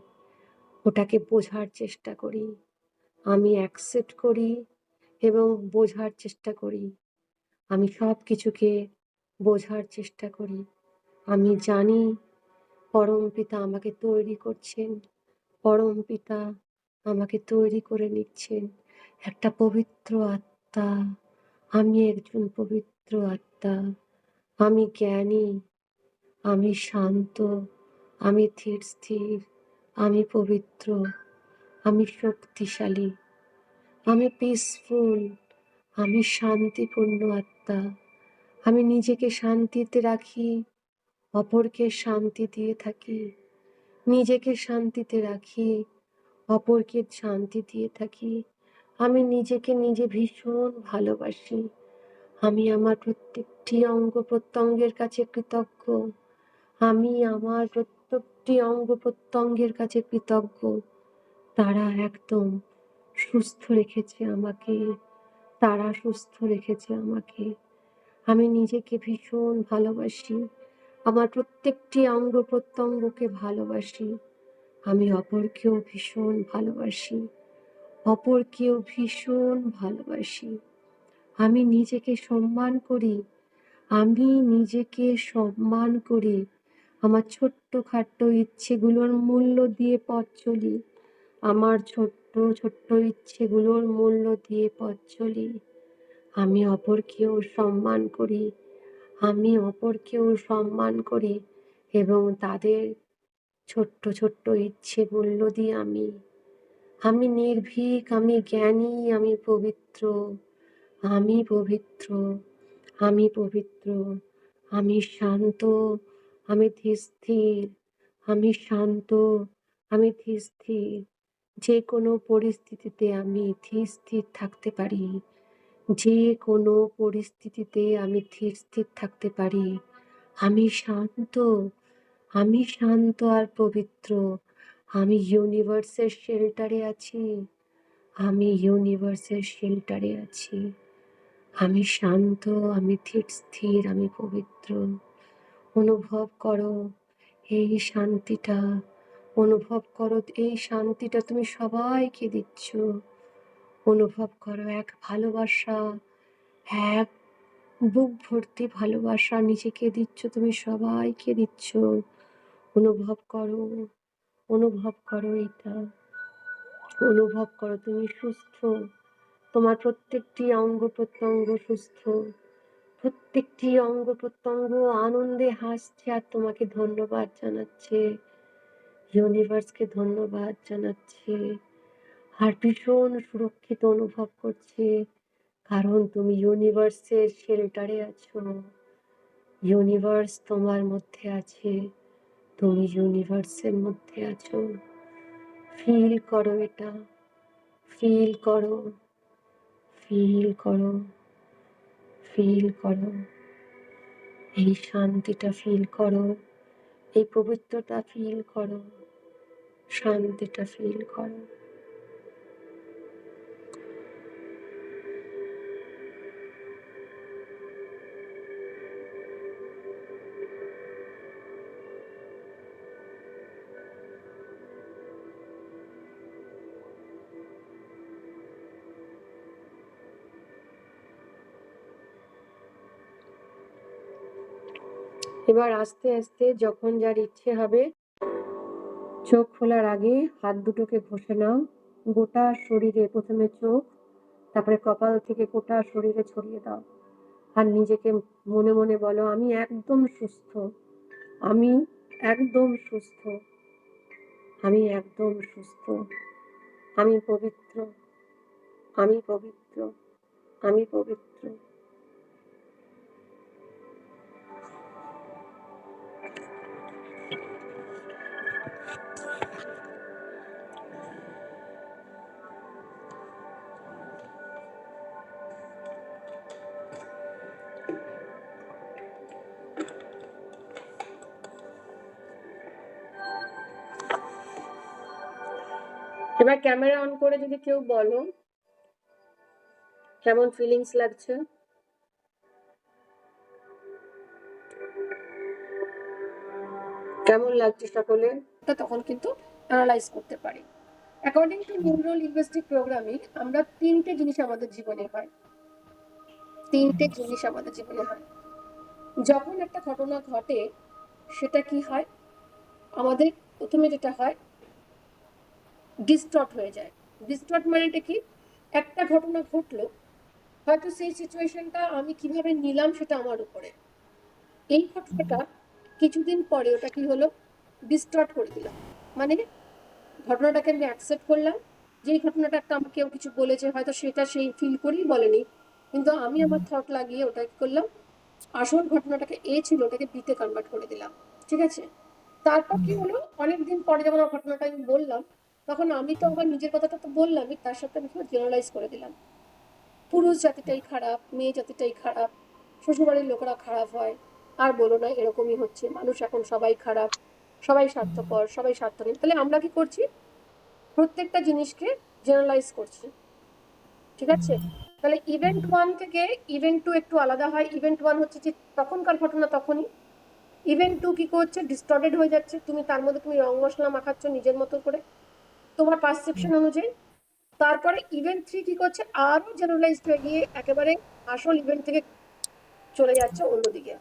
ওটাকে বোঝার চেষ্টা করি। আমি অ্যাকসেপ্ট করি এবং বোঝার চেষ্টা করি। আমি সব কিছুকে বোঝার চেষ্টা করি। আমি জানি পরমপিতা আমাকে তৈরি করছেন। পরমপিতা আমাকে তৈরি করে নিচ্ছেন। একটা পবিত্র আত্মা। আমি একজন পবিত্র আত্মা। আমি জ্ঞানী, আমি শান্ত, আমি ধীর স্থির, আমি পবিত্র, আমি শক্তিশালী, আমি পিসফুল, আমি শান্তিপূর্ণ আত্মা। আমি নিজেকে শান্তিতে রাখি, অপরকে শান্তি দিয়ে থাকি। নিজেকে শান্তিতে রাখি, অপরকে শান্তি দিয়ে থাকি। আমি নিজেকে নিজে ভীষণ ভালোবাসি। আমি আমার প্রত্যেকটি অঙ্গ প্রত্যঙ্গের কাছে কৃতজ্ঞ। আমি আমার প্রত্যেকটি অঙ্গ প্রত্যঙ্গের কাছে কৃতজ্ঞ। তারা একদম সুস্থ রেখেছে আমাকে। তারা সুস্থ রেখেছে আমাকে। আমি নিজেকে ভীষণ ভালোবাসি। আমার প্রত্যেকটি অঙ্গ প্রত্যঙ্গকে ভালোবাসি। আমি অপরকেও ভীষণ ভালোবাসি, অপরকেও ভীষণ ভালোবাসি। আমি নিজেকে সম্মান করি, আমি নিজেকে সম্মান করি। আমার ছোট্টখাট্ট ইচ্ছেগুলোর মূল্য দিয়ে পথ চলি, আমার ছোট্ট ছোট্ট ইচ্ছেগুলোর মূল্য দিয়ে পথ চলি। আমি অপরকেও সম্মান করি, আমি অপরকেও সম্মান করি এবং তাদের ছোট্ট ছোট্ট ইচ্ছে মূল্য দিই আমি নির্ভীক, আমি জ্ঞানী, আমি পবিত্র, আমি পবিত্র, আমি পবিত্র, আমি শান্ত, আমি ধীর, আমি শান্ত, আমি ধীর। যে কোনো পরিস্থিতিতে আমি ধীর থাকতে পারি, যে কোনো পরিস্থিতিতে আমি ধীর থাকতে পারি। আমি শান্ত, আমি শান্ত আর পবিত্র। আমি ইউনিভার্সের শেল্টারে আছি, আমি ইউনিভার্সের শেল্টারে আছি। আমি শান্ত, আমি স্থির, আমি পবিত্র। অনুভব করো এই শান্তিটা, অনুভব করো এই শান্তিটা তুমি সবাইকে দিচ্ছ। অনুভব করো এক ভালোবাসা, এক বুক ভর্তি ভালোবাসা নিজেকে দিচ্ছ, তুমি সবাইকে দিচ্ছ। অনুভব করো, অনুভব করো এটা, অনুভব করো তুমি সুস্থ, তোমার প্রত্যেকটি অঙ্গ প্রত্যঙ্গ সুস্থ, প্রত্যেকটি অঙ্গ প্রত্যঙ্গ আনন্দে হাসছে আর তোমাকে ধন্যবাদ জানাচ্ছে, ইউনিভার্সকে ধন্যবাদ জানাচ্ছে আর ভীষণ সুরক্ষিত অনুভব করছে, কারণ তুমি ইউনিভার্সের শেল্টারে আছো। ইউনিভার্স তোমার মধ্যে আছে, তুমি ইউনিভার্সের মধ্যে আছো। ফিল করো এটা, ফিল করো, ফিল করো, ফিল করো এই শান্তিটা, ফিল করো এই পবিত্রতা, ফিল করো শান্তিটা, ফিল করো। এবার আস্তে আস্তে যখন যার ইচ্ছে হবে, চোখ খোলার আগে হাত দুটোকে ঘষে নাও গোটা শরীরে, প্রথমে চোখ, তারপরে কপাল থেকে গোটা শরীরে ছড়িয়ে দাও আর নিজেকে মনে মনে বলো, আমি একদম সুস্থ, আমি একদম সুস্থ, আমি একদম সুস্থ, আমি পবিত্র, আমি পবিত্র, আমি পবিত্র। এবার ক্যামেরা অন করে যদি কেউ বলো কেমন ফিলিংস লাগছে। কেমন লাগছে সকলে, তখন কিন্তু অ্যানালাইজ করতে পারি। According to neuro linguistic programming, আমরা তিনটে জিনিস আমাদের জীবনে হয়, তিনটে জিনিস আমাদের জীবনে হয়। যখন একটা ঘটনা ঘটে সেটা কি হয়, আমাদের প্রথমে যেটা হয় ডিস্টর্ট হয়ে যায়। ডিস্টর্ট মানেটা কি, একটা ঘটনা ঘটলো, হয়তো সেই সিচুয়েশনটা আমি কিভাবে নিলাম সেটা আমার উপরে, এই ঘটনাটা কিছুদিন পরে ওটা কি হলো, ডিস্টর্ট করে দিলাম। মানে ঘটনাটাকে আমি অ্যাকসেপ্ট করলাম, যেই ঘটনাটা একটা আমাকে কেউ কিছু বলেছে, হয়তো সেটা সেই ফিল করেই বলেনি, কিন্তু আমি আমার থট লাগিয়ে ওটা কি করলাম, আসল ঘটনাটাকে এ ছিল ওটাকে বিতে কনভার্ট করে দিলাম। ঠিক আছে, তারপর কি হলো, অনেকদিন পরে যখন ঘটনাটা আমি বললাম, তখন আমি তো আমার নিজের কথাটা তো বললামই, তার সাথে আমি জেনারেলাইজ করে দিলাম, পুরুষ জাতিটাই খারাপ, মেয়ে জাতিটাই খারাপ, শ্বশুরবাড়ির লোকেরা খারাপ হয়, আর বলো না এরকমই হচ্ছে, মানুষ এখন সবাই খারাপ, সবাই স্বার্থপর, সবাই স্বার্থহীন। তাহলে আমরা কি করছি, প্রত্যেকটা জিনিসকে জেনারেলাইজ করছি। ঠিক আছে, তাহলে ইভেন্ট ওয়ান থেকে ইভেন্ট টু একটু আলাদা হয়। ইভেন্ট ওয়ান হচ্ছে যে তখনকার ঘটনা তখনই, ইভেন্ট 2 কি করছে, ডিস্টর্টেড হয়ে যাচ্ছে, তুমি তার মধ্যে তুমি রং মশলা মাখাচ্ছ নিজের মতো করে তোমার পারসেপশন অনুযায়ী। তারপরে ইভেন্ট 3 কি করছে, আরো জেনারেলাইজড হয়ে গিয়ে একেবারে আসল ইভেন্ট থেকে চলে যাচ্ছে অন্যদিকে,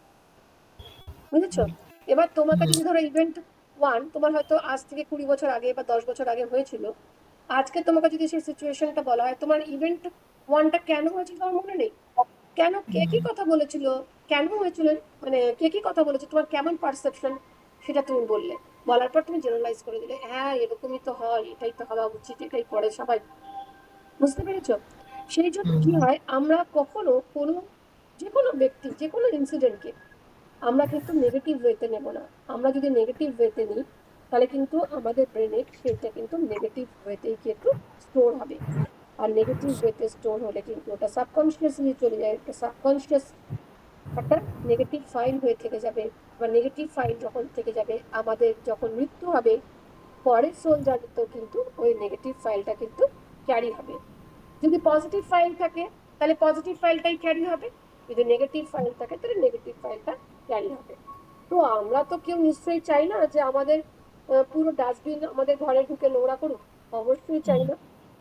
বুঝেছো? এবার তোমাকে যদি ধরো ইভেন্ট 1 তোমার হয়তো আজ থেকে 20 বছর আগে বা 10 বছর আগে হয়েছিল, আজকে তোমাকে যদি সেই সিচুয়েশনটা বলা হয়, তোমার ইভেন্ট 1টা কেন হয়েছিল তোমার মনে নেই? কেন, কে কি কথা বলেছিল, কেন হয়েছিল, মানে কে কি কথা বলেছে, তোমার কেমন পারসেপশন, সেটা তুমি বললে, বলার পর তুমি জেনারেলাইজ করে দিলে, হ্যাঁ এরকমই তো হয়, এটাই তো হওয়া উচিত, এটাই করে সবাই, বুঝতে পেরেছো? সেই জন্য কি হয়, আমরা কখনো কোনো যে কোনো ব্যক্তি যে কোনো ইনসিডেন্টকে আমরা কিন্তু নেগেটিভ ওয়েতে নেব না। আমরা যদি নেগেটিভ ওয়েতে নিই, তাহলে কিন্তু আমাদের ব্রেনে সেটা কিন্তু নেগেটিভ ওয়েতেই কিন্তু স্টোর হবে। আর নেগেটিভ ওয়েতে স্টোর হলে কিন্তু ওটা সাবকনসিয়াসলি চলে যায়, একটা সাবকনসিয়াস একটা নেগেটিভ ফাইল হয়ে থেকে যাবে। বা নেগেটিভ ফাইল যখন থেকে যাবে, আমাদের যখন মৃত্যু হবে, পরের সোল জার্নিতেও কিন্তু ওই নেগেটিভ ফাইলটা কিন্তু ক্যারি হবে। যদি পজিটিভ ফাইল থাকে তাহলে পজিটিভ ফাইলটাই ক্যারি হবে, যদি নেগেটিভ ফাইল থাকে তাহলে নেগেটিভ ফাইলটা ক্যারি হবে। তো আমরা তো কেউ নিশ্চয়ই চাই না যে আমাদের পুরো ডাস্টবিন আমাদের ঘরে ঢুকে নোংরা করুক, অবশ্যই চাই না।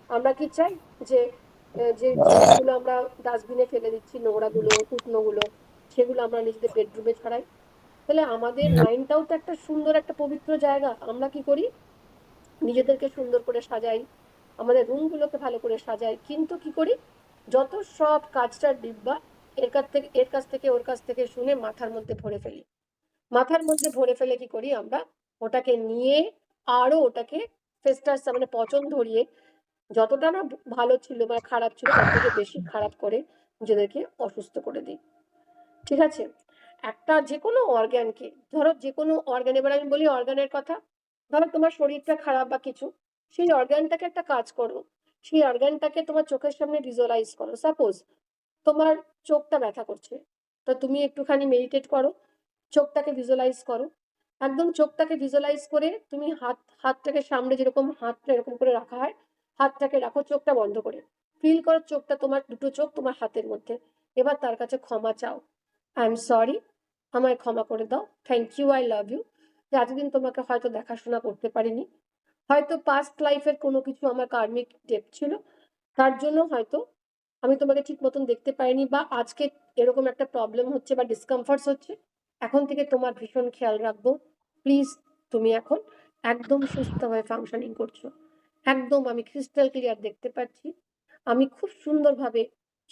আমরা কি চাই যে যে জিনিসগুলো আমরা ডাস্টবিনে ফেলে দিচ্ছি, নোংরাগুলো শুকনোগুলো, সেগুলো আমরা নিজেদের বেডরুমে ছড়াই? তাহলে আমাদের মাইন্ডটাও তো একটা সুন্দর একটা পবিত্র জায়গা, আমরা কি করি, নিজেদেরকে সুন্দর করে সাজাই, আমাদের রুমগুলোকে ভালো করে সাজাই, কিন্তু কি করি, যত সব কাজটার ডিব্বা এর কাছ থেকে ওর কাছ থেকে শুনে মাথার মধ্যে ভরে ফেলি। মাথার মধ্যে ভরে ফেলে কি করি আমরা, ওটাকে নিয়ে আরো ওটাকে ফেস্টাস মানে পচন ধরিয়ে, যতটা না ভালো ছিল বা খারাপ ছিল তার থেকে বেশি খারাপ করে নিজেদেরকে অসুস্থ করে দিই। ঠিক আছে? একটা যে কোনো অর্গ্যানকে, ধরো যে কোনো অর্গ্যান, এবার আমি বলি অর্গ্যানের কথা, ধরো তোমার শরীরটা খারাপ বা কিছু, সেই অর্গ্যানটাকে একটা কাজ করো, সেই অর্গ্যানটাকে তোমার চোখের সামনে ভিজুয়ালাইজ করো। সাপোজ তোমার চোখটা ব্যথা করছে, তো তুমি একটুখানি মেডিটেট করো, চোখটাকে ভিজুয়ালাইজ করো, একদম চোখটাকে ভিজুয়ালাইজ করে তুমি হাতটাকে সামনে, যেরকম হাতটা এরকম করে রাখা হয়, হাতটাকে রাখো চোখটা বন্ধ করে, ফিল করো চোখটা, তোমার দুটো চোখ তোমার হাতের মধ্যে। এবার তার কাছে ক্ষমা চাও, আই এম সরি, আমায় ক্ষমা করে দাও, thank you, I love you, যে এতদিন তোমাকে হয়তো দেখাশোনা করতে পারিনি, হয়তো পাস্ট লাইফের কোনো কিছু আমার কার্মিক ডেট ছিল, তার জন্য হয়তো আমি তোমাকে ঠিক মতন দেখতে পাইনি, বা আজকে এরকম একটা প্রবলেম হচ্ছে বা ডিসকমফর্টস হচ্ছে, এখন থেকে তোমার ভীষণ খেয়াল রাখবো, প্লিজ। তুমি এখন একদম সুস্থভাবে ফাংশনিং করছো, একদম আমি ক্রিস্টাল ক্লিয়ার দেখতে পাচ্ছি, আমি খুব সুন্দরভাবে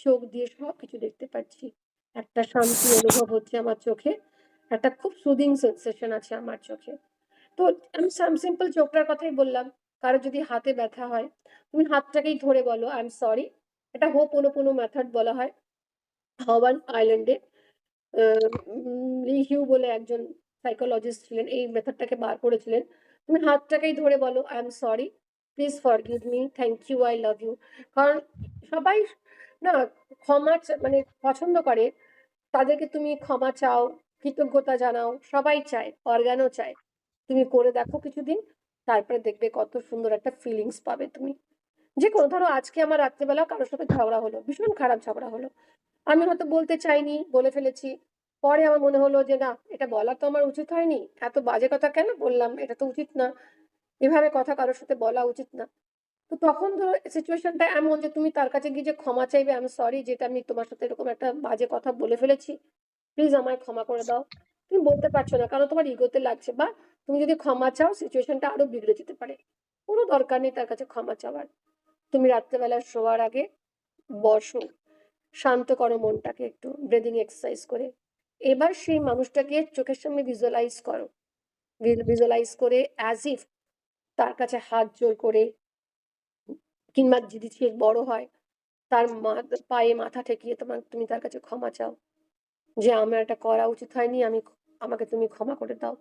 চোখ দিয়ে সবকিছু দেখতে পাচ্ছি, একটা শান্তি অনুভব হচ্ছে আমার চোখে, একটা খুব সুদিং সেন্সেশন আছে আমার চোখে। তো আমি সিম্পল চোখটার কথাই বললাম। কারো যদি হাতে ব্যথা হয়, তুমি হাতটাকেই ধরে বলো আই এম সরি। এটা হোপোনোপোনো মেথড বলা হয়। হাওয়াইন আইল্যান্ডে লি হিউ বলে একজন সাইকোলজিস্ট ছিলেন, এই মেথডটাকে বার করেছিলেন। তুমি হাতটাকেই ধরে বলো I am sorry, please forgive me, thank you, I love you. কারণ সবাই না ক্ষমা মানে পছন্দ করে, তাদেরকে তুমি ক্ষমা চাও, কৃতজ্ঞতা জানাও, সবাই চায়, অর্গানও চায়। তুমি করে দেখো কিছুদিন, তারপরে দেখবে কত সুন্দর একটা ফিলিংস পাবে তুমি। যে কোনো, ধরো আজকে আমার রাত্রেবেলা কারোর সাথে ঝগড়া হলো, ভীষণ খারাপ ঝগড়া হলো, আমি হয়তো বলতে চাইনি, বলে ফেলেছি, পরে আমার মনে হলো যে না, এটা বলা তো আমার উচিত হয়নি, এত বাজে কথা কেন বললাম, এটা তো উচিত না, এভাবে কথা কারোর সাথে বলা উচিত না। তো তখন ধরো সিচুয়েশনটা এমন যে তুমি তার কাছে গিয়ে যে ক্ষমা চাইবে, আমি সরি যেটা আমি তোমার সাথে এরকম একটা বাজে কথা বলে ফেলেছি, প্লিজ আমায় ক্ষমা করে দাও। তুমি বলতে পারছো না কারণ তোমার ইগোতে লাগছে, বা তুমি যদি ক্ষমা চাও সিচুয়েশনটা আরো বিগড়ে যেতে পারে, কোনো দরকার নেই তার কাছে ক্ষমা চাওয়ার। তুমি রাত্রেবেলা শোয়ার আগে বসো, শান্ত করো মনটাকে একটু ব্রিদিং এক্সারসাইজ করে, এবার সেই মানুষটাকে চোখের সামনে ভিজুয়ালাইজ করো, ভিজুয়ালাইজ করে অ্যাজ ইফ তার কাছে হাত জোর করে, কিংবা যদি সে বড় হয় তার পায়ে মাথা ঠেকিয়ে তুমি তার কাছে ক্ষমা চাও, যে আমার এটা করা উচিত হয়নি, আমাকে তুমি ক্ষমা করে দাও।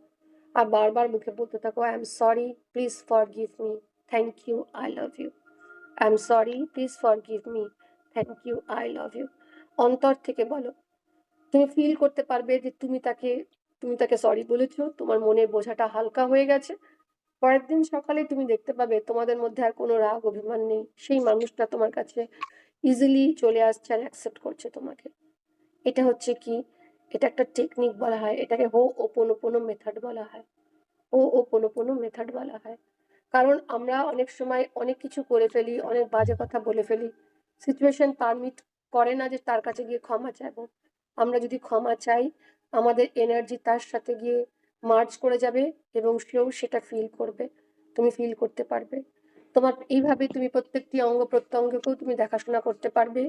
আর বারবার মুখে বলতে থাকো I am sorry, please forgive me, thank you, I love you, I am sorry, please forgive me, thank you, I love you. অন্তর থেকে বলো, তুমি ফিল করতে পারবে যে তুমি তাকে সরি বলেছো, তোমার মনের বোঝাটা হালকা হয়ে গেছে। পরের দিন সকালে তুমি দেখতে পাবে তোমাদের মধ্যে আর কোনো রাগ অভিমান নেই, সেই মানুষটা তোমার কাছে ইজিলি চলে আসছে আর অ্যাকসেপ্ট করছে তোমাকে। এটা হচ্ছে কি, এটা একটা টেকনিক বলা হয়, এটাকে হো'ওপনোপোনো মেথড বলা হয়। হো'ওপনোপোনো মেথড বলা হয়। কারণ আমরা অনেক সময় অনেক কিছু করে ফেলি, অনেক বাজে কথা বলে ফেলি। সিচুয়েশন পারমিট করে না যে তার কাছে গিয়ে ক্ষমা চাইবো। আমরা যদি ক্ষমা চাই, আমাদের এনার্জি তার সাথে গিয়ে মার্জ করে যাবে এবং সেও সেটা ফিল করবে। তুমি ফিল করতে পারবে। তোমার এইভাবে তুমি প্রত্যেকটি অঙ্গ প্রত্যঙ্গকেও তুমি দেখাশোনা করতে পারবে।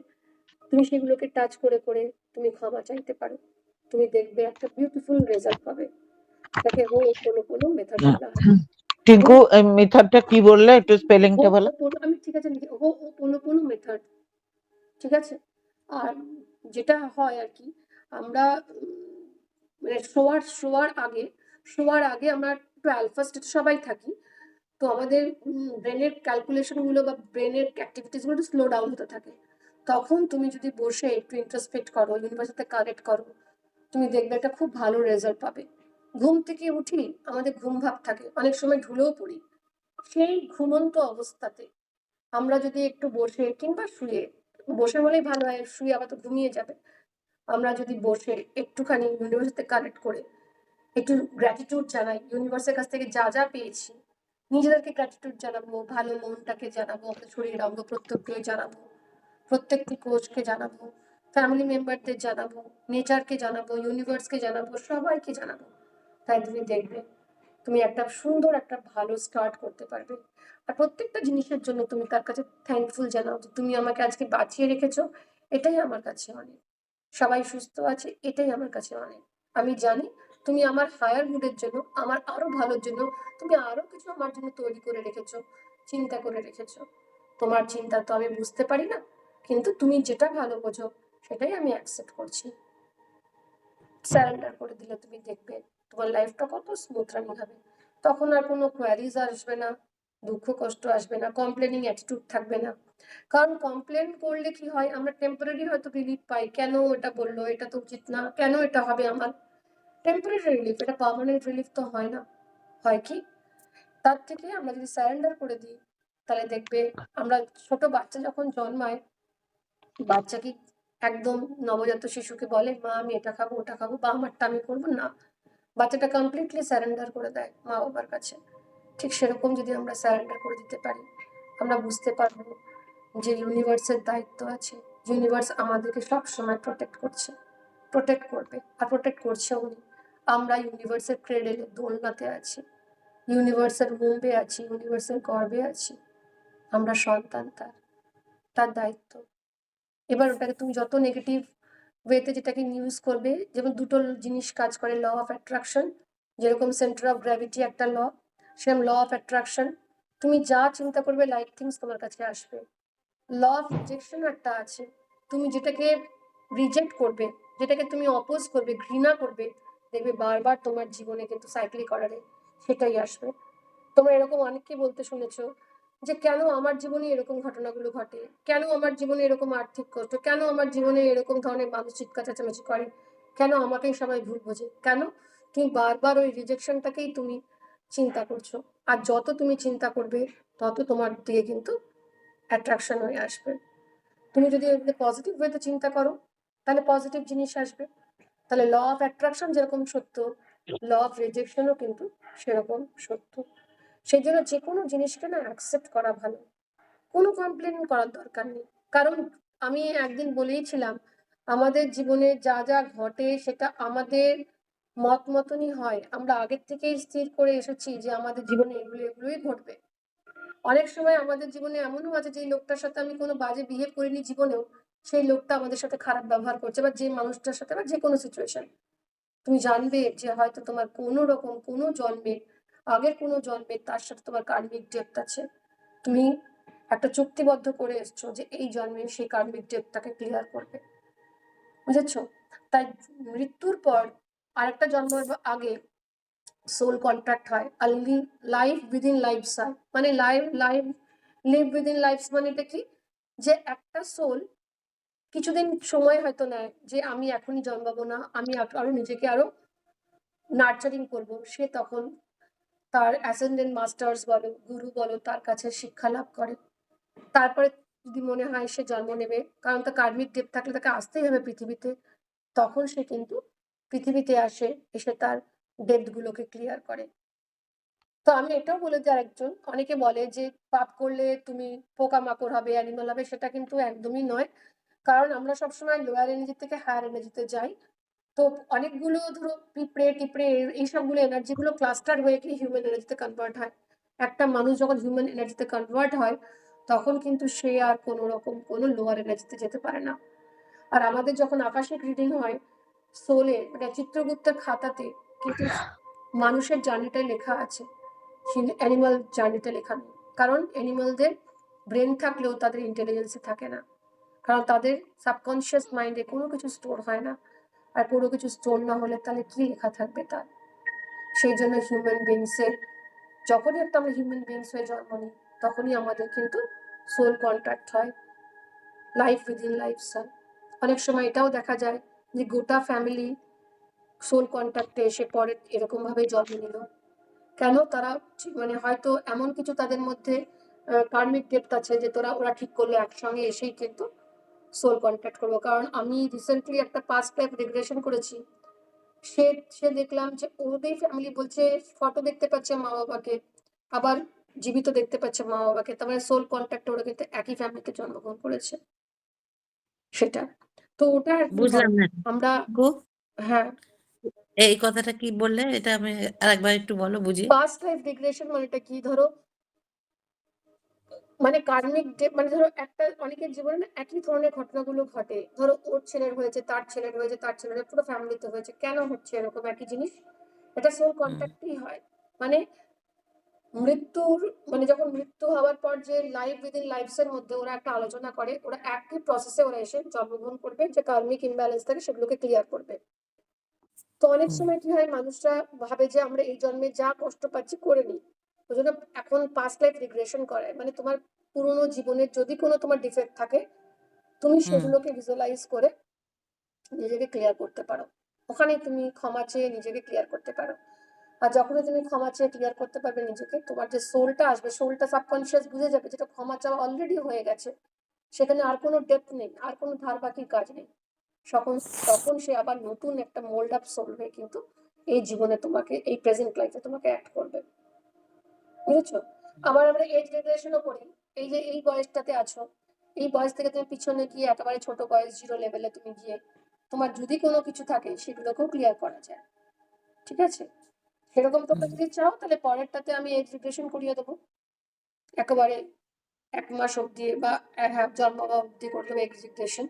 তুমি সেগুলোকে টাচ করে করে তুমি ক্ষমা চাইতে পারো। তুমি দেখবে একটা বিউটিফুল রেজাল্ট পাবে। এটাকে হো'ওপনোপোনো মেথড বলা হয়। টিঙ্কু মেথডটা কি বললে, একটু স্পেলিংটা বলো। আমি ঠিক আছে লিখে হো'ওপনোপোনো মেথড, ঠিক আছে। আর যেটা হয় আর কি, আমরা মানে শোয়ার আগে আমরা একটু অ্যালফা স্টেটে সবাই থাকি। তো আমাদের ব্রেনের ক্যালকুলেশন গুলো বা ব্রেনের অ্যাক্টিভিটিস গুলো একটু স্লো ডাউন হতে থাকে। তখন তুমি যদি বসে একটু ইন্ট্রোস্পেক্ট করো, ইউনিভার্সের সাথে কানেক্ট করো, তুমি দেখবে একটা খুব ভালো রেজাল্ট পাবে। ঘুম থেকে উঠি, আমাদের ঘুম ভাব থাকে, অনেক সময় ঢুলেও পড়ি। সেই ঘুমন্ত অবস্থাতে আমরা যদি একটু বসে কিংবা শুয়ে, বসে বলেই ভালো হয়, শুয়ে আবার তো ঘুমিয়ে যাবে। আমরা যদি বসে একটুখানি ইউনিভার্সের সাথে কানেক্ট করে একটু গ্র্যাটিটিউড জানাই, ইউনিভার্সের কাছ থেকে যা যা পেয়েছি নিজেদেরকে গ্র্যাটিটিউড জানাবো, ভালো মনটাকে জানাবো, আমাদের শরীরের অঙ্গ প্রত্যঙ্গকে জানাবো, প্রত্যেকটি কোচকে জানাবো, ফ্যামিলি মেম্বারদের জানাবো, নেচারকে জানাবো, ইউনিভার্সকে জানাবো, সবাইকে জানাবো। তাই তুমি দেখবে তুমি একটা সুন্দর একটা ভালো স্টার্ট করতে পারবে। আর প্রত্যেকটা জিনিসের জন্য তুমি তার কাছে থ্যাঙ্কফুল জানাও যে তুমি আমাকে আজকে বাঁচিয়ে রেখেছো, এটাই আমার কাছে অনেক। সবাই সুস্থ আছে, এটাই আমার কাছে অনেক। আমি জানি তুমি আমার হায়ার গুডের জন্য, আমার আরো ভালোর জন্য তুমি আরো কিছু আমার জন্য তৈরি করে রেখেছো, চিন্তা করে রেখেছো। তোমার চিন্তা তো আমি বুঝতে পারি না, কিন্তু তুমি যেটা ভালো বোঝো সেটাই আমি অ্যাকসেপ্ট করছি। সারেন্ডার করে দিলে তুমি দেখবে তোমার লাইফটা কত স্মুথ রানিং হবে। তখন আর কোনো কোয়ারিজ আসবে না, দুঃখ কষ্ট আসবে না, কমপ্লেনিং অ্যাটিটিউড থাকবে না। কারণ কমপ্লেন করলে কি হয়, আমরা টেম্পোরারি হয়তো রিলিফ পাই, কেন এটা বললো, এটা তো উচিত না, কেন এটা হবে আমার। টেম্পোরারি রিলিফ, এটা পার্মানেন্ট রিলিফ তো হয় না। হয় কি, তার থেকে আমরা যদি সারেন্ডার করে দিই, তাহলে দেখবে আমরা ছোট বাচ্চা যখন জন্মায়, বাচ্চাকে একদম নবজাত শিশুকে বলে মা আমি এটা খাবো ওটা খাবো বা আমারটা আমি করবো না, বাচ্চাটা কমপ্লিটলি সারেন্ডার করে দেয় মা বাবার কাছে। ঠিক সেরকম যদি আমরা সারেন্ডার করে দিতে পারি, আমরা বুঝতে পারবো যে ইউনিভার্সের দায়িত্ব আছে, ইউনিভার্স আমাদেরকে সব সময় প্রোটেক্ট করছে, প্রোটেক্ট করবে আর প্রোটেক্ট করছেও উনি। আমরা ইউনিভার্সের ক্রেডেলে দোলনাতে আছি, ইউনিভার্সের মুম্বে আছি, ইউনিভার্সের গর্বে আছি, আমরা সন্তান তার, তার দায়িত্ব। এবার ওটাকে তুমি যত নেগেটিভ ওয়েতে যেটাকে ইউজ করবে, যেমন দুটো জিনিস কাজ করে, ল অফ অ্যাট্রাকশন, যেরকম সেন্টার অফ গ্র্যাভিটি একটা ল, সেরকম ল অফ অ্যাট্রাকশন, তুমি যা চিন্তা করবে লাইক থিংস তোমার কাছে আসবে। ল অফ রিজেকশন একটা আছে, তুমি যেটাকে রিজেক্ট করবে, যেটাকে তুমি অপোজ করবে, ঘৃণা করবে, দেখবে বারবার তোমার জীবনে কিন্তু সাইক্লিক অর্ডারে সেটাই আসবে। তোমরা এরকম অনেককে বলতে শুনেছো যে কেন আমার জীবনে এরকম ঘটনাগুলো ঘটে, কেন আমার জীবনে এরকম আর্থিক কষ্ট, কেন আমার জীবনে এরকম ধরনের মানুষ চিৎকার চেঁচামেচি করে, কেন আমাকেই সবাই ভুল বোঝে, কেন? তুমি বারবার ওই রিজেকশনটাকেই তুমি চিন্তা করছো। আর যত তুমি চিন্তা করবে তত তোমার দিকে কিন্তু অ্যাট্রাকশন হয়ে আসবে। তুমি যদি পজিটিভ ওয়েতে চিন্তা করো তাহলে পজিটিভ জিনিস আসবে। তাহলে ল অফ অ্যাট্রাকশন যেরকম সত্য, ল অফ রিজেকশনও কিন্তু সেরকম সত্য। সেই জন্য যে কোনো জিনিসকে না অ্যাকসেপ্ট করা ভালো, কোনো কমপ্লেন করার দরকার নেই। কারণ আমি একদিন বলেইছিলাম আমাদের জীবনে যা যা ঘটে সেটা আমাদের মত মতনই হয়, আমরা আগের থেকেই স্থির করে এসেছি যে আমাদের জীবনে এগুলো এগুলোই ঘটবে। অনেক সময় আমাদের জীবনে এমনও আছে যে লোকটার সাথে আমি কোনো বাজে বিহেভ করিনি জীবনেও, সেই লোকটা আমাদের সাথে খারাপ ব্যবহার করছে, বা যে মানুষটার সাথে বা যে কোনো সিচুয়েশন, তুমি জানবে যে হয়তো তোমার কোনো রকম কোনো জন্মে, আগের কোনো জন্মে তার সাথে তোমার কার্মিক ডেপ্থ আছে। তুমি একটা চুক্তিবদ্ধ করে এসছো যে এই জন্মে সেই কার্মিক ডেপ্থটাকে ক্লিয়ার করবে, বুঝেছো? তাই মৃত্যুর পর আরেকটা জন্মের আগে সোল কন্ট্রাক্ট হয়, আর লাইফ উইদিন লাইফস হয়, মানে লিভ উইদিন লাইফস মানে এটা কি, যে একটা সোল কিছুদিন সময় হয়তো নেয় যে আমি এখনই জন্মাবো না, আমি আরো নিজেকে আরো নার্চারিং করবো। সে তখন তার অ্যাসেন্ডেন্ট মাস্টার্স বলো, গুরু বলো, তার কাছে শিক্ষা লাভ করে। তারপরে যদি মনে হয় সে জন্ম নেবে, কারণ তার কার্মিক ডেপ থাকলে তাকে আসতেই হবে পৃথিবীতে, তখন সে কিন্তু পৃথিবীতে আসে, এসে তার ডেথগুলোকে ক্লিয়ার করে। তো আমি এটাও বলে দিই আরেকজন, অনেকে বলে যে পাপ করলে তুমি পোকামাকড় হবে, অ্যানিমাল হবে, সেটা কিন্তু একদমই নয়। কারণ আমরা সবসময় লোয়ার এনার্জি থেকে হায়ার এনার্জিতে যাই। তো অনেকগুলো ধরো পিঁপড়ে-টিপড়ে এইসবগুলো এনার্জি গুলো ক্লাস্টার হয়ে কি হিউম্যান এনার্জিতে কনভার্ট হয়। একটা মানুষ যখন হিউম্যান এনার্জিতে কনভার্ট হয়, তখন কিন্তু সে আর কোনো রকম কোনো লোয়ার এনার্জিতে যেতে পারে না। আর আমাদের যখন আকাশিক রিডিং হয়, সোলে মানে চিত্রগুপ্তের খাতাতে কিন্তু মানুষের জার্নিটাই লেখা আছে। অ্যানিমাল জার্নিটা লেখা নেই। কারণ অ্যানিমালদের ব্রেন থাকলেও তাদের ইন্টেলিজেন্সই থাকে না। কারণ তাদের সাবকনসিয়াস মাইন্ডে কোনো কিছু স্টোর হয় না। আর কোনো কিছু স্টোর না হলে তাহলে কি লেখা থাকবে তার? সেই জন্য হিউম্যান বিংসের যখনই একটা আমরা হিউম্যান বিংস হয়ে জন্ম নিই, তখনই আমাদের কিন্তু সোল কন্ট্যাক্ট হয়, লাইফ উইদিন লাইফ হয়। অনেক সময় এটাও দেখা যায় যে গোটা ফ্যামিলি সোল কন্ট্যাক্টে এসে পরে এরকমভাবেই জন্ম নিল। কেন? তারা মানে হয়তো এমন কিছু তাদের মধ্যে কার্মিক ডেপ্থ আছে যে ওরা ঠিক করলে একসঙ্গে এসেই কিন্তু সোল কন্ট্যাক্ট করবো। কারণ আমি রিসেন্টলি একটা পাস্ট লাইফ রিগ্রেশন করেছি। সে দেখলাম যে ওদের ফ্যামিলি বলছে ফটো দেখতে পাচ্ছে মা বাবাকে, আবার জীবিত দেখতে পাচ্ছে মা বাবাকে। তার মানে সোল কন্ট্যাক্ট ওরা কিন্তু একই ফ্যামিলিতে জন্মগ্রহণ করেছে। সেটা। তো ওটা আর কি হয় বুঝলাম না আমরা গো। হ্যাঁ, এই কথাটা কি বললে? এটা আমি আরেকবার একটু বলো বুঝিয়ে। পাস্ট লাইফ রিগ্রেশন মানেটা কি? ধরো মানে কার্মিক মানে ধরো একটা অনেকের জীবনে না একই ধরনের ঘটনাগুলো ঘটে। ধরো ওর ছেলের হয়েছে, তার ছেলের হয়েছে, তার ছেলের হয়েছে, পুরো ফ্যামিলিতে হয়েছে। কেন হচ্ছে এরকম একই জিনিস? এটা সোল হুম, কন্ট্যাক্টই হয়। মানে মৃত্যুর মানে যখন মৃত্যু হওয়ার পর যে লাইফ উইদিন লাইফস এর মধ্যে ওরা একটা আলোচনা করে, ওরা একই প্রসেসে ওরা এসে জন্মগ্রহণ করবে, যে কার্মিক ইমব্যালেন্স থাকে সেগুলোকে ক্লিয়ার করবে। তো অনেক হুম, সময় কি হয়, মানুষরা ভাবে যে আমরা এই জন্মে যা কষ্ট পাচ্ছি করে নিই। ওই জন্য এখন পাস্ট লাইফ রিগ্রেশন করে, মানে তোমার পুরোনো জীবনের যদি কোনো তোমার ডিফেক্ট থাকে, তুমি হুম, সেগুলোকে ভিজুয়ালাইজ করে নিজেকে ক্লিয়ার করতে পারো। ওখানেই তুমি ক্ষমা চেয়ে নিজেকে ক্লিয়ার করতে পারো। আর যখনই তুমি ক্ষমা চেয়ে ক্লিয়ার করতে পারবে নিজেকে, তোমার যে সোলটা আসবে, সোলটা সাবকনসিয়াস বুঝে যাবে যেটা ক্ষমা চাওয়া অলরেডি হয়ে গেছে, সেখানে আর কোনো ডেপথ নেই, আর কোনো ধার বাকির কাজ নেই। তখন তখন সে আবার নতুন একটা মোল্ড আপ সোল হয়ে কিন্তু এই জীবনে তোমাকে, এই প্রেজেন্ট লাইফে তোমাকে অ্যাক্ট করবে। বুঝেছো? আবার আমরা এজ রিগ্রেশনও করি। এই যে এই বয়সটাতে আছো, এই বয়স থেকে তুমি পিছনে গিয়ে একেবারে ছোট বয়স 0 লেভেলে তুমি গিয়ে তোমার যদি কোনো কিছু থাকে সেগুলোকেও ক্লিয়ার করা যায়। ঠিক আছে? সেরকম তোমরা হুম। যদি চাও তাহলে পরেরটাতে আমি এজ রিগ্রেশন করিয়ে দেবো। একেবারে 1 মাস অব্দি বা হ্যাঁ, জন্ম অব্দি করে দেবো এজ রিগ্রেশন।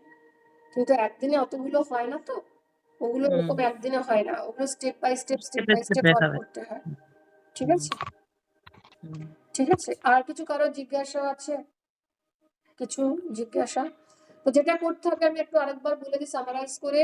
কিন্তু একদিনে অতগুলো হয় না তো। ওগুলো হুম, ওরকম একদিনে হয় না। ওগুলো স্টেপ বাই স্টেপ স্টেপে স্টেপ ফলো দেখাবে। করতে হয়। ঠিক হুম, আছে? হুম। ঠিক আছে? আর কিছু কারো জিজ্ঞাসা আছে? কিছু জিজ্ঞাসা? তো যেটা করতে হবে আমি একটু আরেকবার বলে দিই সামারাইজ করে।